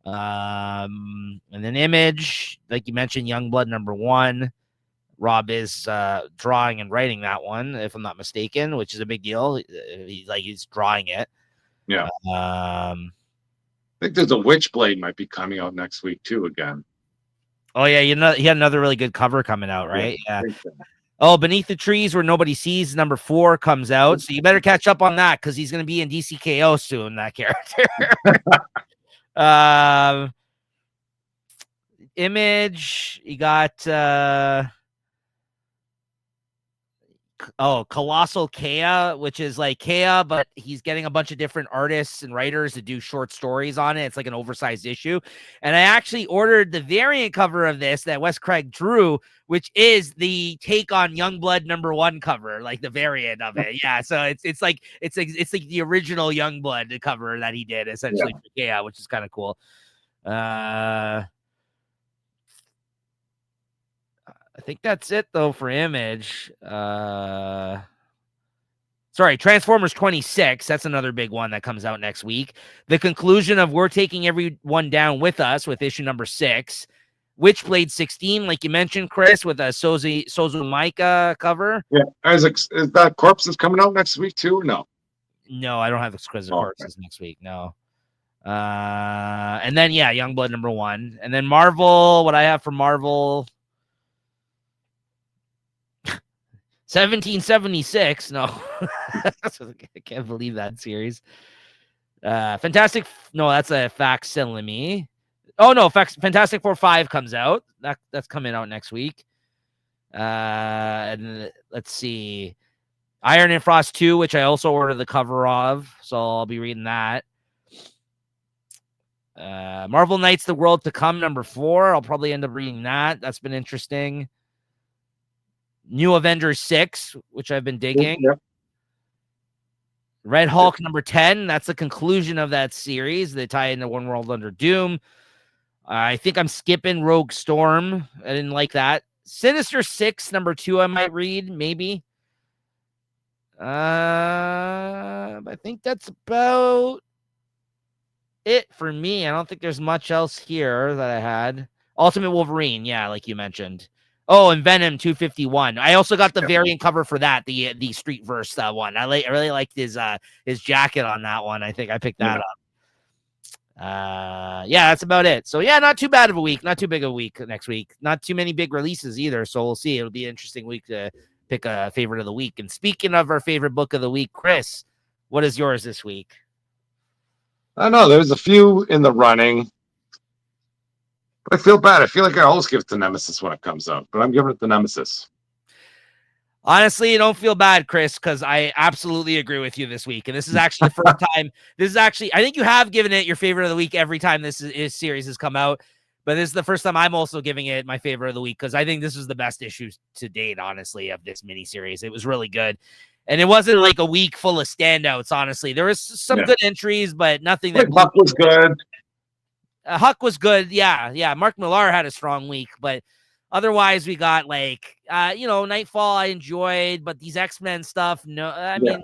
And then Image, like you mentioned, Youngblood number 1. Rob is drawing and writing that one, if I'm not mistaken, which is a big deal. He's drawing it. Yeah. I think there's a Witchblade might be coming out next week too again. Oh yeah, he had another really good cover coming out, right? Yeah. Oh, Beneath the Trees Where Nobody Sees number 4 comes out, so you better catch up on that because he's going to be in DCKO soon. That character. Image, you got Colossal Kea, which is like Kea, but he's getting a bunch of different artists and writers to do short stories on it. It's like an oversized issue. And I actually ordered the variant cover of this that Wes Craig drew, which is the take on Youngblood number 1 cover, like the variant of it. Yeah. So it's like the original Youngblood cover that he did essentially for Kea, which is kind of cool. I think that's it, though, for Image. Sorry, Transformers 26. That's another big one that comes out next week. The conclusion of We're Taking Everyone Down With Us with issue number 6. Witchblade 16, like you mentioned, Chris, with a Sozu Micah cover. Yeah. Is that Corpses coming out next week, too, or no? No, I don't have Exquisite Corpses next week, no. And then, Youngblood number 1. And then Marvel, what I have for Marvel... 1776. No, I can't believe that series. Fantastic. No, that's a facsimile. Oh no, Fantastic Four 5 comes out. That's coming out next week. And let's see, Iron and Frost 2, which I also ordered the cover of, so I'll be reading that. Marvel Knights: The World to Come #4. I'll probably end up reading that. That's been interesting. New Avengers 6, which I've been digging. Yep. Red Hulk #10. That's the conclusion of that series. They tie into One World Under Doom. I think I'm skipping Rogue Storm. I didn't like that. Sinister 6 #2. I might read, maybe. I think that's about it for me. I don't think there's much else here that I had. Ultimate Wolverine, yeah, like you mentioned. Oh, and Venom 251. I also got the variant cover for that, the Street Verse one. I really liked his jacket on that one. I think I picked that up. Yeah, that's about it. So yeah, not too bad of a week, not too big of a week next week. Not too many big releases either. So we'll see. It'll be an interesting week to pick a favorite of the week. And speaking of our favorite book of the week, Chris, what is yours this week? I know there's a few in the running. But I feel bad. I feel like I always give it to Nemesis when it comes out, but I'm giving it to Nemesis. Honestly, you don't feel bad, Chris, because I absolutely agree with you this week. And this is actually the first time. This is actually, I think you have given it your favorite of the week every time this series has come out. But this is the first time I'm also giving it my favorite of the week because I think this was the best issue to date, honestly, of this miniseries. It was really good. And it wasn't like a week full of standouts, honestly. There was some good entries, but nothing that... Huck was good. Huck was good. Yeah. Mark Millar had a strong week, but otherwise we got like, Knightfall I enjoyed, but these X-Men stuff, no, I mean,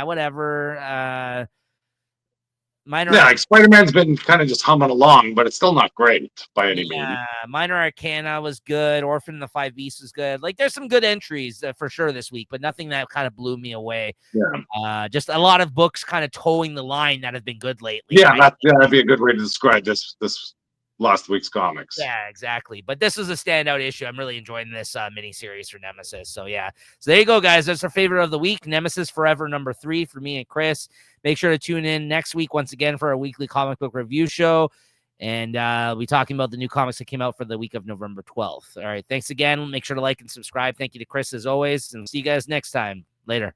whatever. Like Spider-Man's been kind of just humming along, but it's still not great by any means. Minor Arcana was good. Orphan and the Five Beasts was good. Like, there's some good entries for sure this week, but nothing that kind of blew me away. Just a lot of books kind of towing the line that have been good lately. Yeah, right? That'd be a good way to describe this last week's comics. Yeah, exactly. But this was a standout issue. I'm really enjoying this miniseries for Nemesis. So yeah. So there you go, guys. That's our favorite of the week. Nemesis Forever #3 for me and Chris. Make sure to tune in next week once again for our weekly comic book review show. And we'll be talking about the new comics that came out for the week of November 12th. All right. Thanks again. Make sure to like and subscribe. Thank you to Chris as always. And see you guys next time. Later.